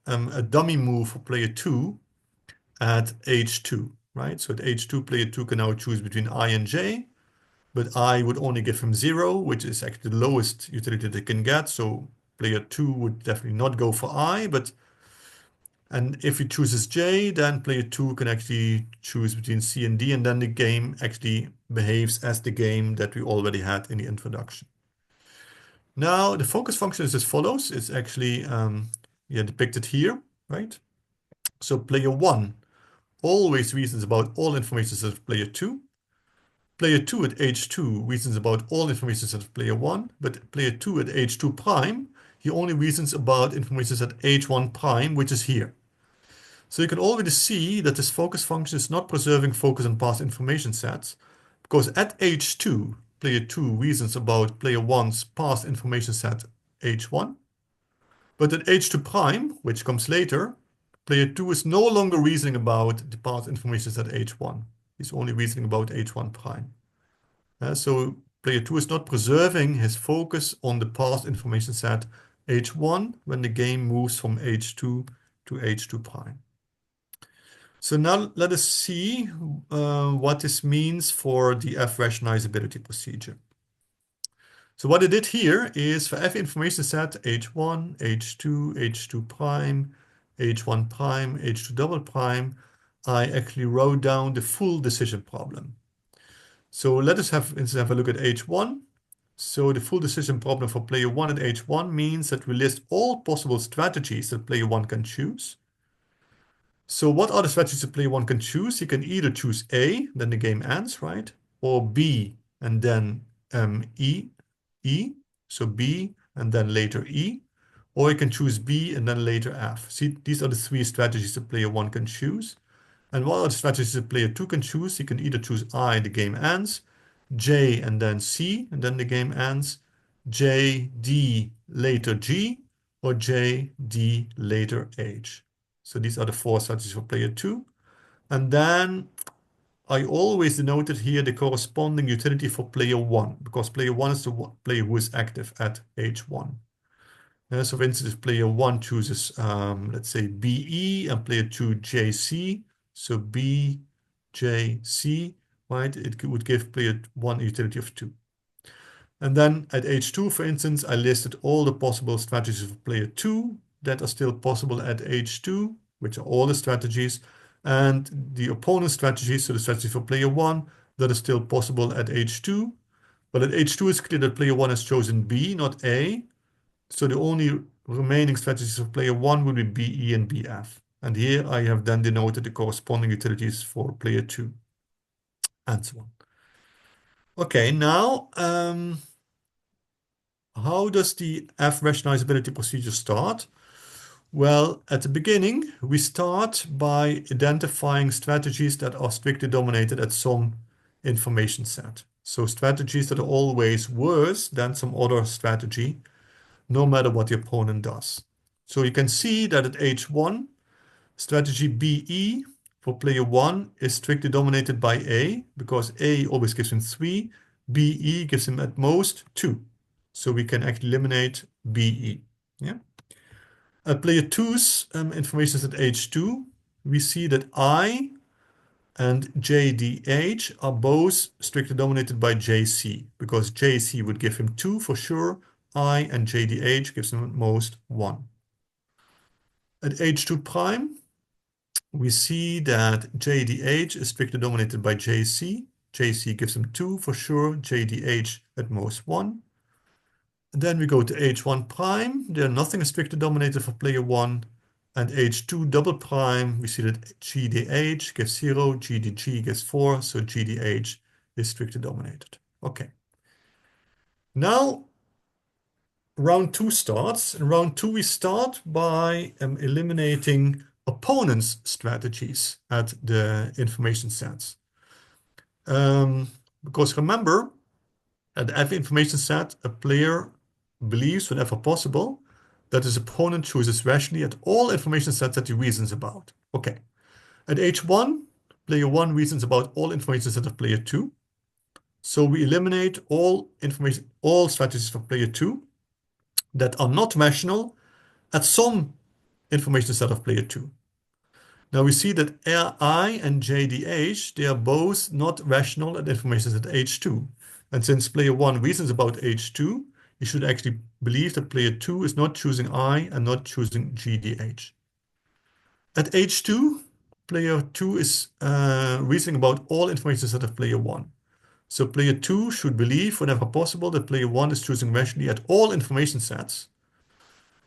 a dummy move for player 2 at H2, right? So at H2, player 2 can now choose between I and J, but I would only give him 0, which is actually the lowest utility they can get. So player 2 would definitely not go for I, and if he chooses J, then player 2 can actually choose between C and D, and then the game actually behaves as the game that we already had in the introduction. Now, the focus function is as follows. It's actually yeah, depicted here, right? So player 1 always reasons about all information sets of player 2. Player 2 at H2 reasons about all information sets of player 1, but player 2 at H2 prime, he only reasons about information set H1 prime, which is here. So you can already see that this focus function is not preserving focus on past information sets, because at H2, player 2 reasons about player 1's past information set H1, but at H2 prime, which comes later, player 2 is no longer reasoning about the past information set H1. He's only reasoning about H1 prime. So player 2 is not preserving his focus on the past information set H1 when the game moves from H2 to H2 prime. So now let us see what this means for the f-rationalizability procedure. So what I did here is for every information set H1, H2, H2 prime, H1 prime, H2 double prime, I actually wrote down the full decision problem. So let us have a look at H1. So the full decision problem for player 1 at H1 means that we list all possible strategies that player 1 can choose. So what are the strategies that player 1 can choose? He can either choose A, then the game ends, right? Or B, and then E, so B, and then later E. Or he can choose B, and then later F. See, these are the three strategies that player 1 can choose. And what are the strategies that player 2 can choose? He can either choose I, the game ends, J, and then C, and then the game ends, J, D, later G, or J, D, later H. So these are the four strategies for player 2. And then I always denoted here the corresponding utility for player 1, because player 1 is the player who is active at H1. So for instance, if player 1 chooses, let's say, BE and player 2 JC, so B, J, C, right, it would give player 1 a utility of 2. And then at H2, for instance, I listed all the possible strategies of player 2 that are still possible at H2, which are all the strategies, and the opponent strategies, so the strategy for player 1, that is still possible at H2. But at H2, it's clear that player 1 has chosen B, not A. So the only remaining strategies of player 1 would be BE and BF. And here I have then denoted the corresponding utilities for player 2, and so on. Okay, now how does the f-rationalizability procedure start? Well, at the beginning, we start by identifying strategies that are strictly dominated at some information set. So strategies that are always worse than some other strategy, no matter what the opponent does. So you can see that at H1, strategy BE for player 1 is strictly dominated by A, because A always gives him 3, BE gives him at most 2. So we can actually eliminate BE. Yeah. At player 2's information is at H2. We see that I and JDH are both strictly dominated by JC, because JC would give him 2 for sure. I and JDH gives him at most 1. At H2 prime, we see that JDH is strictly dominated by JC. JC gives him 2 for sure. JDH at most 1. And then we go to H1 prime. There nothing is strictly dominated for player 1. And H2 double prime, we see that GDH gives 0, GDG gives 4, so GDH is strictly dominated. Okay. Now round 2 starts. In round 2 we start by eliminating opponents' strategies at the information sets. Because remember, at every information set, a player believes whenever possible that his opponent chooses rationally at all information sets that he reasons about. Okay. At H1, player 1 reasons about all information sets of player 2. So we eliminate all strategies for player 2 that are not rational at some information set of player 2. Now we see that I and JDH, they are both not rational at information set H2. And since player 1 reasons about H2, you should actually believe that player 2 is not choosing I and not choosing GDH. At H2, player 2 is reasoning about all information set of player 1. So player 2 should believe whenever possible that player 1 is choosing rationally at all information sets.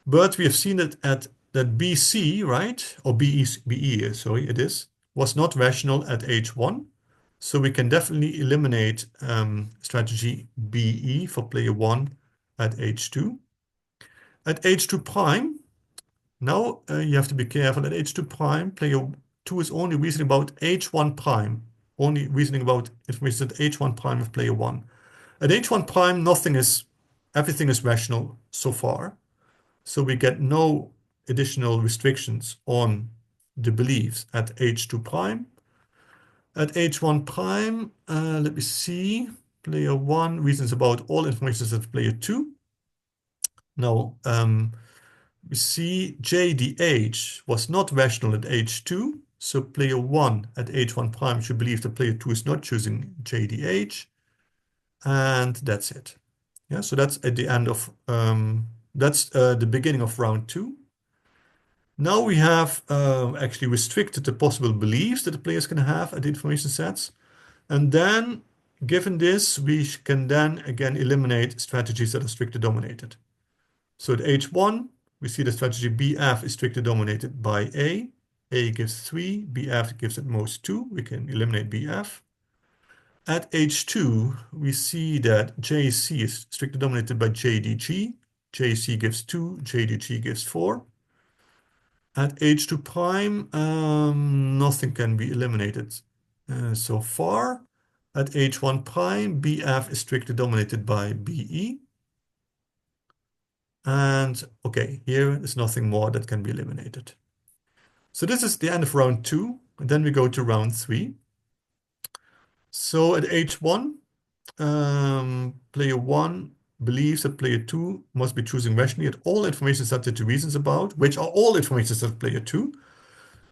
But we have seen that BC, right, or BE, sorry, it is, was not rational at H1. So we can definitely eliminate strategy BE for player 1 at H2. At H2 prime, now you have to be careful. At H2 prime, player 2 is only reasoning about H1 prime, only reasoning about information at H1 prime of player 1. At H1 prime, everything is rational so far. So we get no additional restrictions on the beliefs at H2 prime. At H1 prime, let me see, player 1 reasons about all information at player 2. Now, we see JDH was not rational at H2, so player 1 at H1 prime should believe that player 2 is not choosing JDH, and that's it. Yeah, so that's at the end of, that's the beginning of round 2. Now we have actually restricted the possible beliefs that the players can have at the information sets. And then, given this, we can then again eliminate strategies that are strictly dominated. So at H1, we see the strategy BF is strictly dominated by A. A gives 3, BF gives at most 2. We can eliminate BF. At H2, we see that JC is strictly dominated by JDG. JC gives 2, JDG gives 4. At H2 prime, nothing can be eliminated so far. At H1 prime, BF is strictly dominated by BE. And okay, here is nothing more that can be eliminated. So this is the end of round 2. And then we go to round 3. So at H1, player 1 believes that player 2 must be choosing rationally at all information sets that he reasons about, which are all information sets of player 2.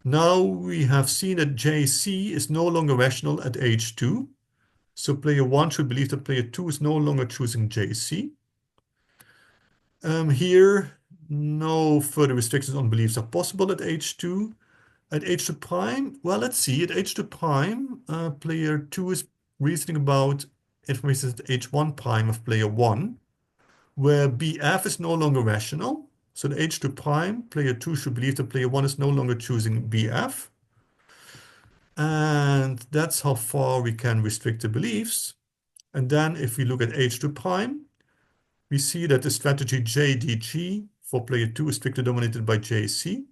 Now we have seen that JC is no longer rational at H2. So player 1 should believe that player 2 is no longer choosing JC. Here, no further restrictions on beliefs are possible at H2. At H2 prime, well, let's see. At H2 prime, player 2 is reasoning about information at H1 prime of player 1, where BF is no longer rational. So at H2 prime, player 2 should believe that player 1 is no longer choosing BF. And that's how far we can restrict the beliefs. And then if we look at H2 prime, we see that the strategy JDG for player 2 is strictly dominated by JC,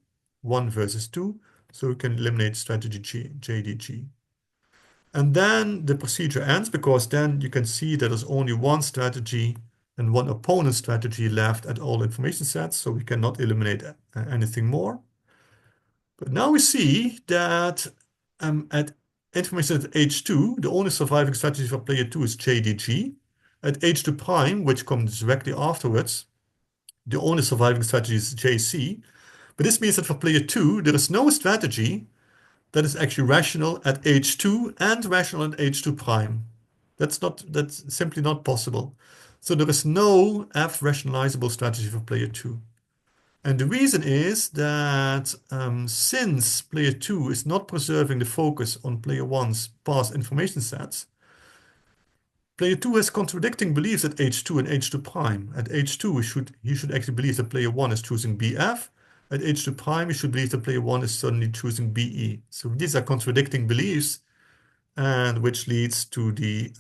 1 versus 2, so we can eliminate strategy JDG. And then the procedure ends, because then you can see that there's only one strategy and one opponent strategy left at all information sets, so we cannot eliminate anything more. But now we see that at information at H2, the only surviving strategy for player 2 is JDG. At H2 prime, which comes directly afterwards, the only surviving strategy is JC. But this means that for player 2, there is no strategy that is actually rational at H2 and rational at H2 prime. That's simply not possible. So there is no F rationalizable strategy for player 2. And the reason is that since player 2 is not preserving the focus on player 1's past information sets, player 2 has contradicting beliefs at H2 and H2 prime. At H2, he should actually believe that player 1 is choosing BF. At H2 prime, he should believe that player 1 is suddenly choosing BE. So these are contradicting beliefs, and which leads to the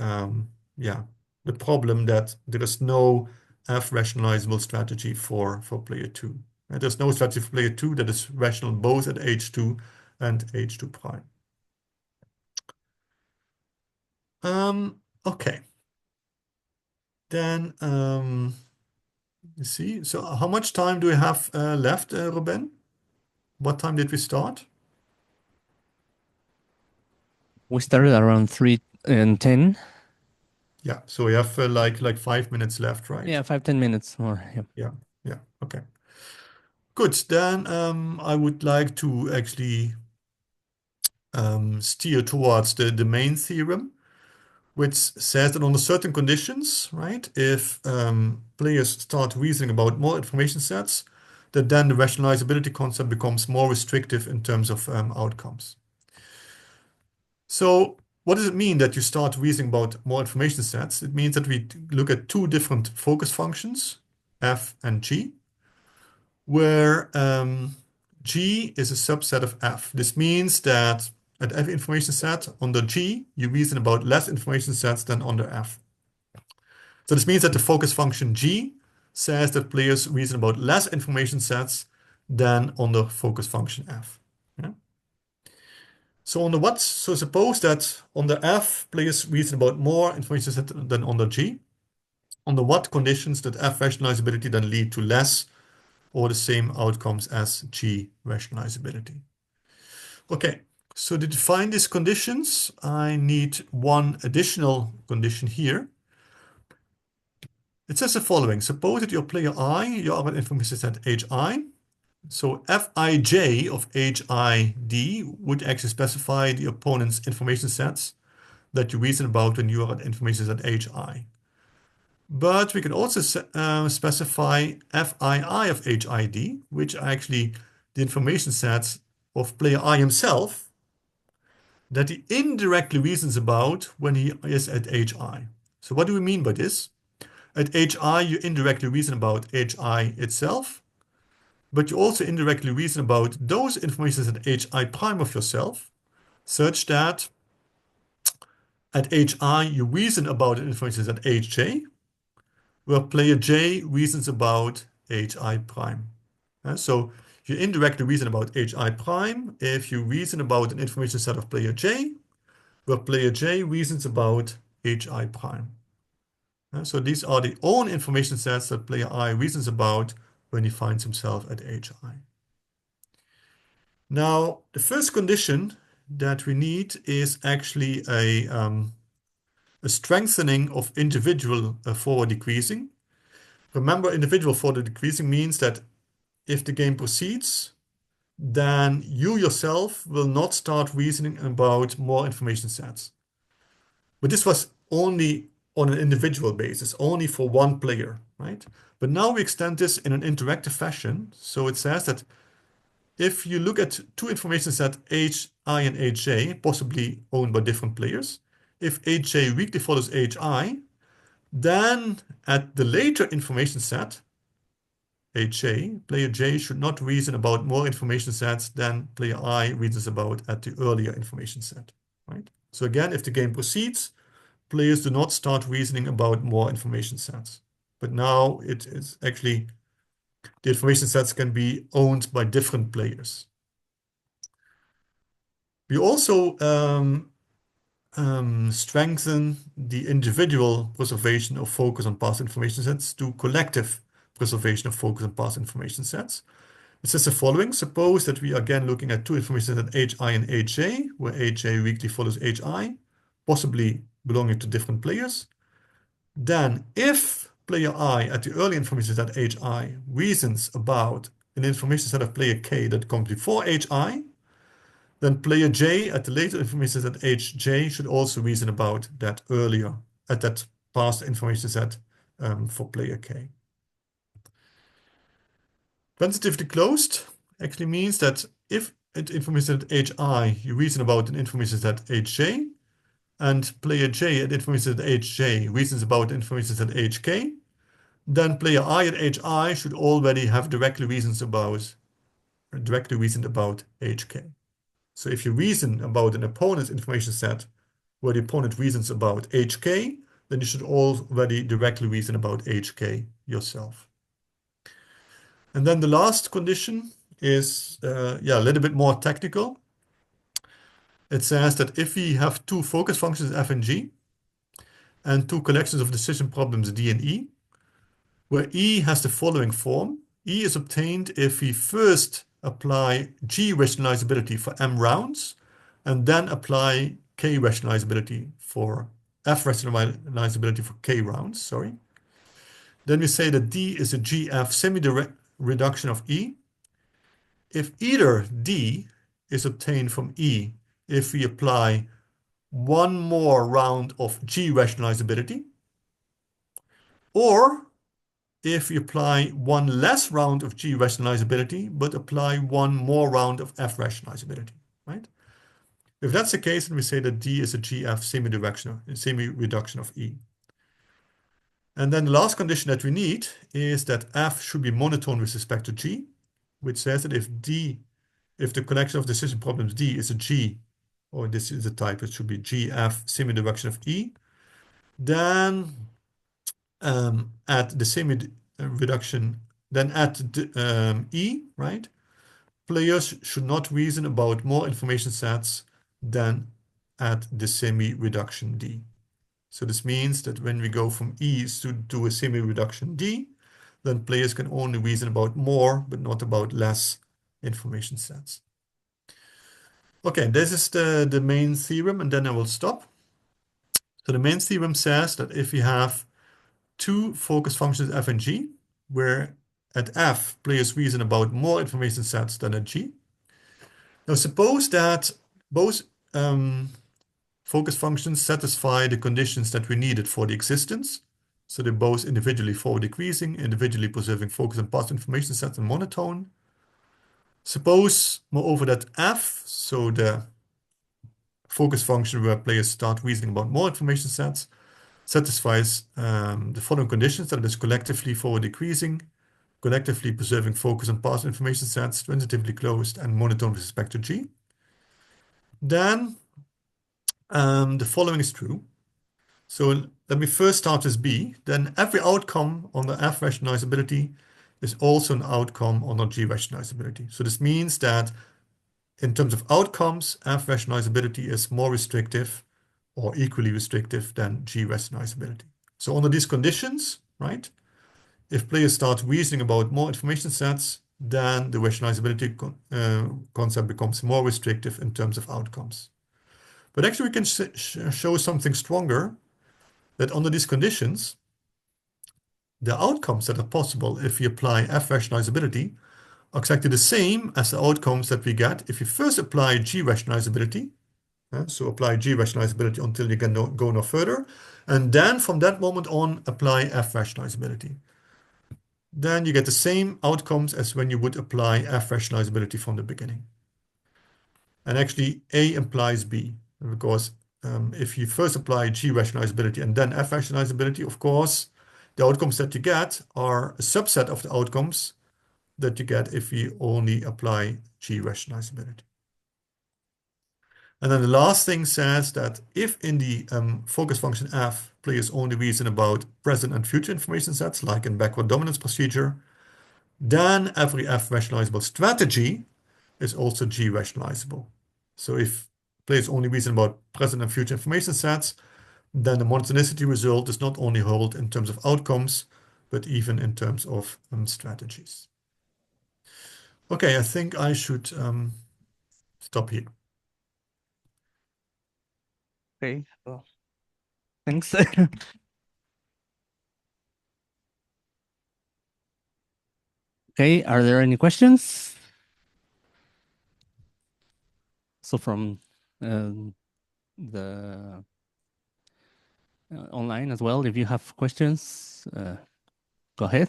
problem that there is no F rationalizable strategy for player 2. And there's no strategy for player 2 that is rational both at H2 and H2 prime. Okay. Then you see, so how much time do we have left, Ruben? What time did we start? We started around 3:10. Yeah, so we have like 5 minutes left, right? Yeah, 5-10 minutes more. Yeah. Yeah. Okay. Good. Then I would like to actually steer towards the main theorem, which says that under certain conditions, right, if players start reasoning about more information sets, that then the rationalizability concept becomes more restrictive in terms of outcomes. So what does it mean that you start reasoning about more information sets? It means that we look at two different focus functions, f and g, where G is a subset of F. This means that at every information set under G, you reason about less information sets than under F. So this means that the focus function G says that players reason about less information sets than under focus function F. Yeah? So under what? So suppose that under F, players reason about more information sets than under G. Under what conditions did F rationalizability then lead to less or the same outcomes as G rationalizability? Okay, so to define these conditions, I need one additional condition here. It says the following: suppose that your player I, you are an information set HI. So Fij of HID would actually specify the opponent's information sets that you reason about when you are an information set HI. But we can also specify Fii of HID, which are actually the information sets of player I himself that he indirectly reasons about when he is at HI. So what do we mean by this? At HI, you indirectly reason about HI itself, but you also indirectly reason about those informations at HI prime of yourself, such that at HI you reason about information at HJ, where player J reasons about HI prime. So you indirectly reason about HI prime if you reason about an information set of player J, where player J reasons about HI prime. So these are the own information sets that player I reasons about when he finds himself at HI. Now, the first condition that we need is actually a strengthening of individual forward decreasing. Remember, individual forward decreasing means that if the game proceeds, then you yourself will not start reasoning about more information sets. But this was only on an individual basis, only for one player, right? But now we extend this in an interactive fashion. So it says that if you look at two information sets, HI and HJ, possibly owned by different players, if HJ weakly follows HI, then at the later information set, HJ, player J should not reason about more information sets than player I reasons about at the earlier information set, right? So again, if the game proceeds, players do not start reasoning about more information sets. But now it is actually the information sets can be owned by different players. We also strengthen the individual preservation of focus on past information sets to collective preservation of focus on past information sets. It says the following: suppose that we are again looking at two information sets, HI and HJ, where HJ weakly follows HI, possibly belonging to different players. Then, if player I at the early information set HI reasons about an information set of player K that comes before HI, then player J at the later information set HJ should also reason about that earlier, at that past information set for player K. Transitively closed actually means that if at information set HI you reason about an information set HJ, and player J at information set HJ reasons about information set HK, then player I at HI should already have directly reasoned about HK. So if you reason about an opponent's information set where the opponent reasons about HK, then you should already directly reason about HK yourself. And then the last condition is a little bit more technical. It says that if we have two focus functions f and g and two collections of decision problems d and e, where e has the following form: e is obtained if we first apply g rationalizability for m rounds and then apply k rationalizability for f rationalizability for k rounds, sorry. Then we say that d is a gf semi-direct reduction of e if either d is obtained from e if we apply one more round of g rationalizability, or if we apply one less round of g rationalizability but apply one more round of f rationalizability, right? If that's the case, then we say that d is a gf semi-reduction of e. And then the last condition that we need is that f should be monotone with respect to g, which says that if the collection of decision problems d is a g, or this is the type, it should be gf semi-direction of e, then at the semi-reduction, then at the, e, right, players should not reason about more information sets than at the semi-reduction d. So this means that when we go from e to a semi-reduction d, then players can only reason about more, but not about less information sets. Okay, this is the main theorem, and then I will stop. So the main theorem says that if we have two focus functions f and g, where at f players reason about more information sets than at g. Now suppose that both focus functions satisfy the conditions that we needed for the existence. So they're both individually forward decreasing, individually preserving focus on past information sets, and monotone. Suppose, moreover, that f, so the focus function where players start reasoning about more information sets, satisfies the following conditions: that it is collectively forward decreasing, collectively preserving focus on past information sets, transitively closed, and monotone with respect to g. Then the following is true. So let me first start with B. Then every outcome on the F rationalizability is also an outcome on the G rationalizability. So this means that in terms of outcomes, F rationalizability is more restrictive or equally restrictive than G rationalizability. So under these conditions, right, if players start reasoning about more information sets, then the rationalizability concept becomes more restrictive in terms of outcomes. But actually we can show something stronger, that under these conditions, the outcomes that are possible if we apply F rationalizability are exactly the same as the outcomes that we get if you first apply G rationalizability. So apply G rationalizability until you can go no further. And then from that moment on, apply F rationalizability. Then you get the same outcomes as when you would apply F rationalizability from the beginning. And actually, A implies B, because if you first apply G rationalizability and then F rationalizability, of course, the outcomes that you get are a subset of the outcomes that you get if we only apply G rationalizability. And then the last thing says that if in the focus function F, players only reason about present and future information sets, like in backward dominance procedure, then every F rationalizable strategy is also G rationalizable. So if play is only reason about present and future information sets, then the monotonicity result does not only hold in terms of outcomes, but even in terms of strategies. Okay, I think I should stop here. Okay. Well, thanks. Okay. Are there any questions? So from the online as well, if you have questions, go ahead.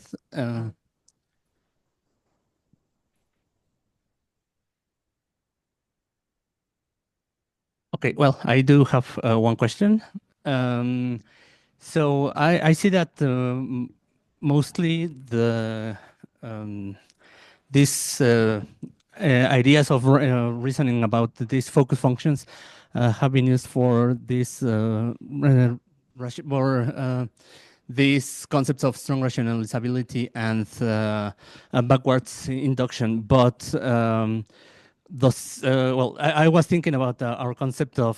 Okay, well, I do have one question. So I see that mostly these ideas of reasoning about these focus functions have been used for this these concepts of strong rationalizability and backwards induction, but those, well, I was thinking about our concept of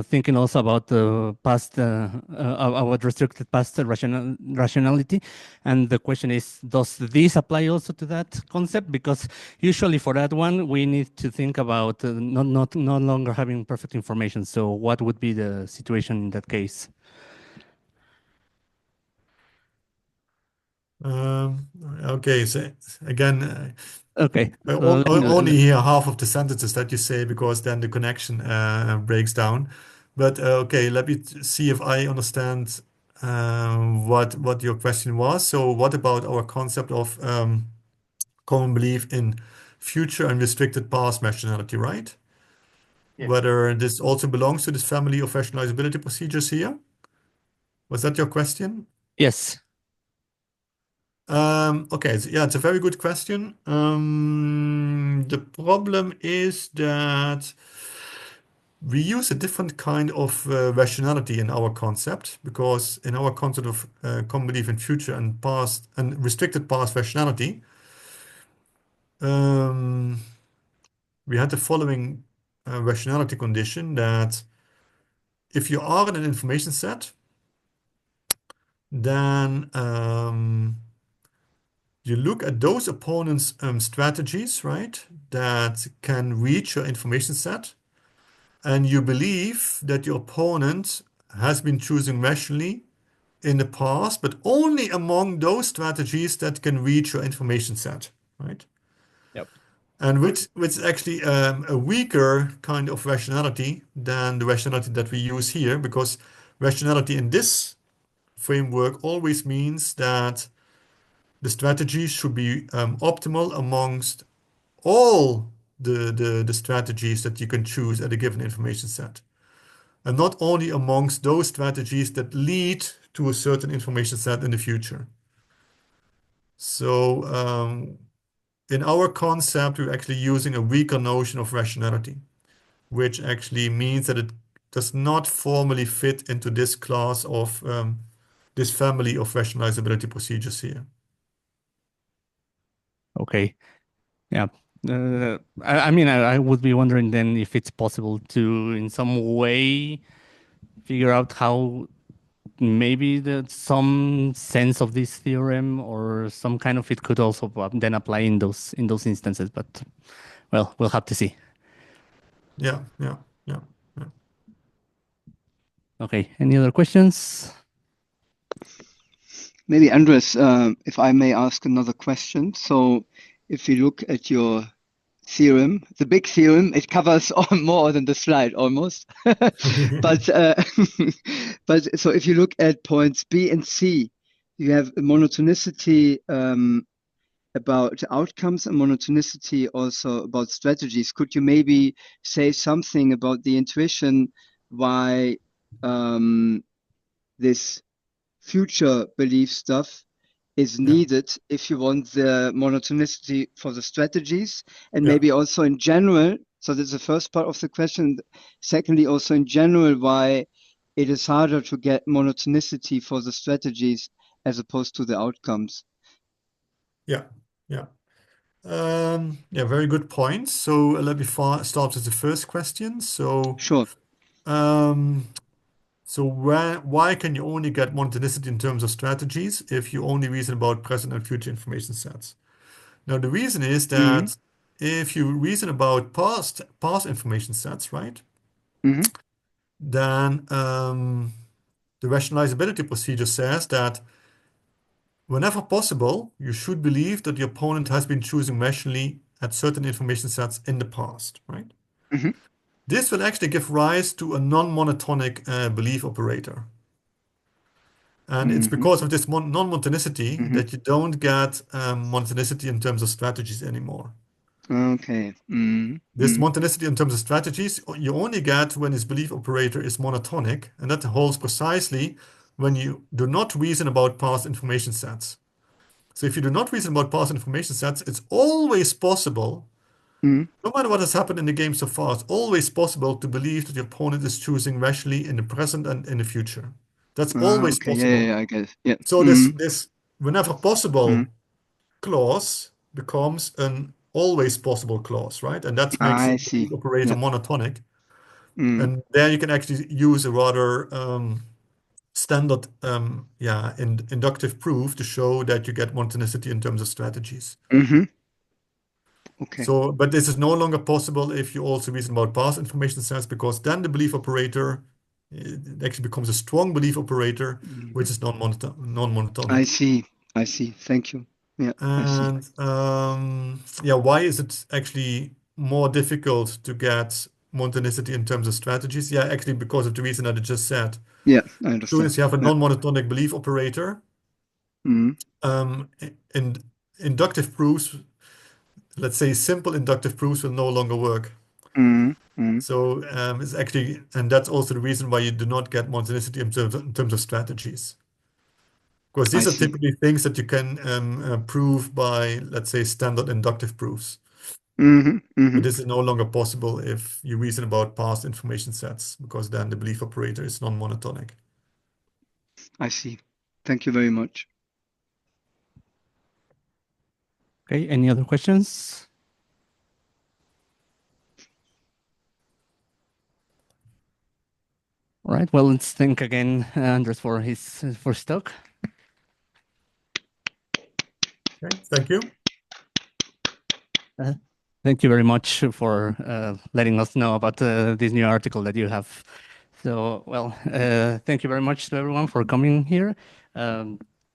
thinking also about the past, about restricted past rationality. And the question is, does this apply also to that concept? Because usually for that one, we need to think about no longer having perfect information. So what would be the situation in that case? Okay, so again, okay. I only hear half of the sentences that you say because then the connection breaks down. But okay, let me see if I understand what your question was. So, what about our concept of common belief in future and restricted past rationality, right? Yes. Whether this also belongs to this family of rationalizability procedures here? Was that your question? Yes. Okay, so yeah, it's a very good question. The problem is that we use a different kind of rationality in our concept because in our concept of common belief in future and past and restricted past rationality, we had the following rationality condition that if you are in an information set, then you look at those opponents' strategies, right, that can reach your information set, and you believe that your opponent has been choosing rationally in the past, but only among those strategies that can reach your information set, right? Yep. And which is actually a weaker kind of rationality than the rationality that we use here, because rationality in this framework always means that the strategies should be optimal amongst all the strategies that you can choose at a given information set, and not only amongst those strategies that lead to a certain information set in the future. So in our concept, we're actually using a weaker notion of rationality, which actually means that it does not formally fit into this class of this family of rationalizability procedures here. Okay. Yeah. I mean, I would be wondering then if it's possible to, in some way, figure out how maybe some sense of this theorem or some kind of it could also then apply in those instances. But well, we'll have to see. Yeah. Okay. Any other questions? Maybe Andres, if I may ask another question. So if you look at your theorem, the big theorem, it covers more than the slide almost. But but so if you look at points B and C, you have a monotonicity about outcomes and monotonicity also about strategies. Could you maybe say something about the intuition why this future belief stuff is needed if you want the monotonicity for the strategies, and maybe also in general. So that's the first part of the question. Secondly, also in general, why it is harder to get monotonicity for the strategies as opposed to the outcomes. Yeah. Yeah. Yeah, very good point. So let me start with the first question. So, Sure. um, why can you only get monotonicity in terms of strategies if you only reason about present and future information sets? Now, the reason is Mm-hmm. that if you reason about past information sets, right, Mm-hmm. then the rationalizability procedure says that whenever possible, you should believe that the opponent has been choosing rationally at certain information sets in the past, right? Mm-hmm. This will actually give rise to a non-monotonic belief operator. And it's Mm-hmm. because of this non-monotonicity Mm-hmm. that you don't get monotonicity in terms of strategies anymore. Okay. Mm-hmm. This monotonicity in terms of strategies you only get when this belief operator is monotonic, and that holds precisely when you do not reason about past information sets. So if you do not reason about past information sets, it's always possible, Mm-hmm. no matter what has happened in the game so far, it's always possible to believe that the opponent is choosing rationally in the present and in the future. That's always Okay. Yeah, possible. I get it. Yeah. So this whenever Mm-hmm. possible clause becomes an always possible clause, right? And that makes I the see. belief operator Yeah. monotonic. Mm. And there you can actually use a rather standard inductive proof to show that you get monotonicity in terms of strategies. Mm-hmm. Okay. So, but this is no longer possible if you also reason about past information sets, because then the belief operator it actually becomes a strong belief operator, Mm-hmm. which is non-monotonic. I see. I see. Thank you. Yeah, I see. And yeah, why is it actually more difficult to get monotonicity in terms of strategies? Yeah, actually because of the reason that I just said. Yeah, I As soon understand. as you have a Yeah. non-monotonic belief operator, Mm-hmm. in inductive proofs, let's say simple inductive proofs will no longer work. Mm-hmm. Mm-hmm. So it's actually, and that's also the reason why you do not get monotonicity in terms of strategies. Because I these are see. typically things that you can prove by, let's say, standard inductive proofs. Mm-hmm. Mm-hmm. But this is no longer possible if you reason about past information sets, because then the belief operator is non-monotonic. I see. Thank you very much. Okay, any other questions? All right, well, let's thank again Andres for his first talk. Okay, thank you. Thank you very much for letting us know about this new article that you have. So, well, thank you very much to everyone for coming here.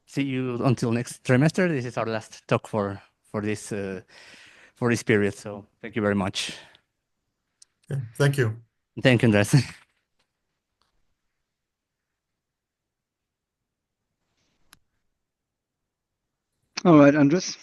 See you until next trimester. This is our last talk for this period. So, thank you very much. Okay, thank you. Thank you, Andres. All right, Andres.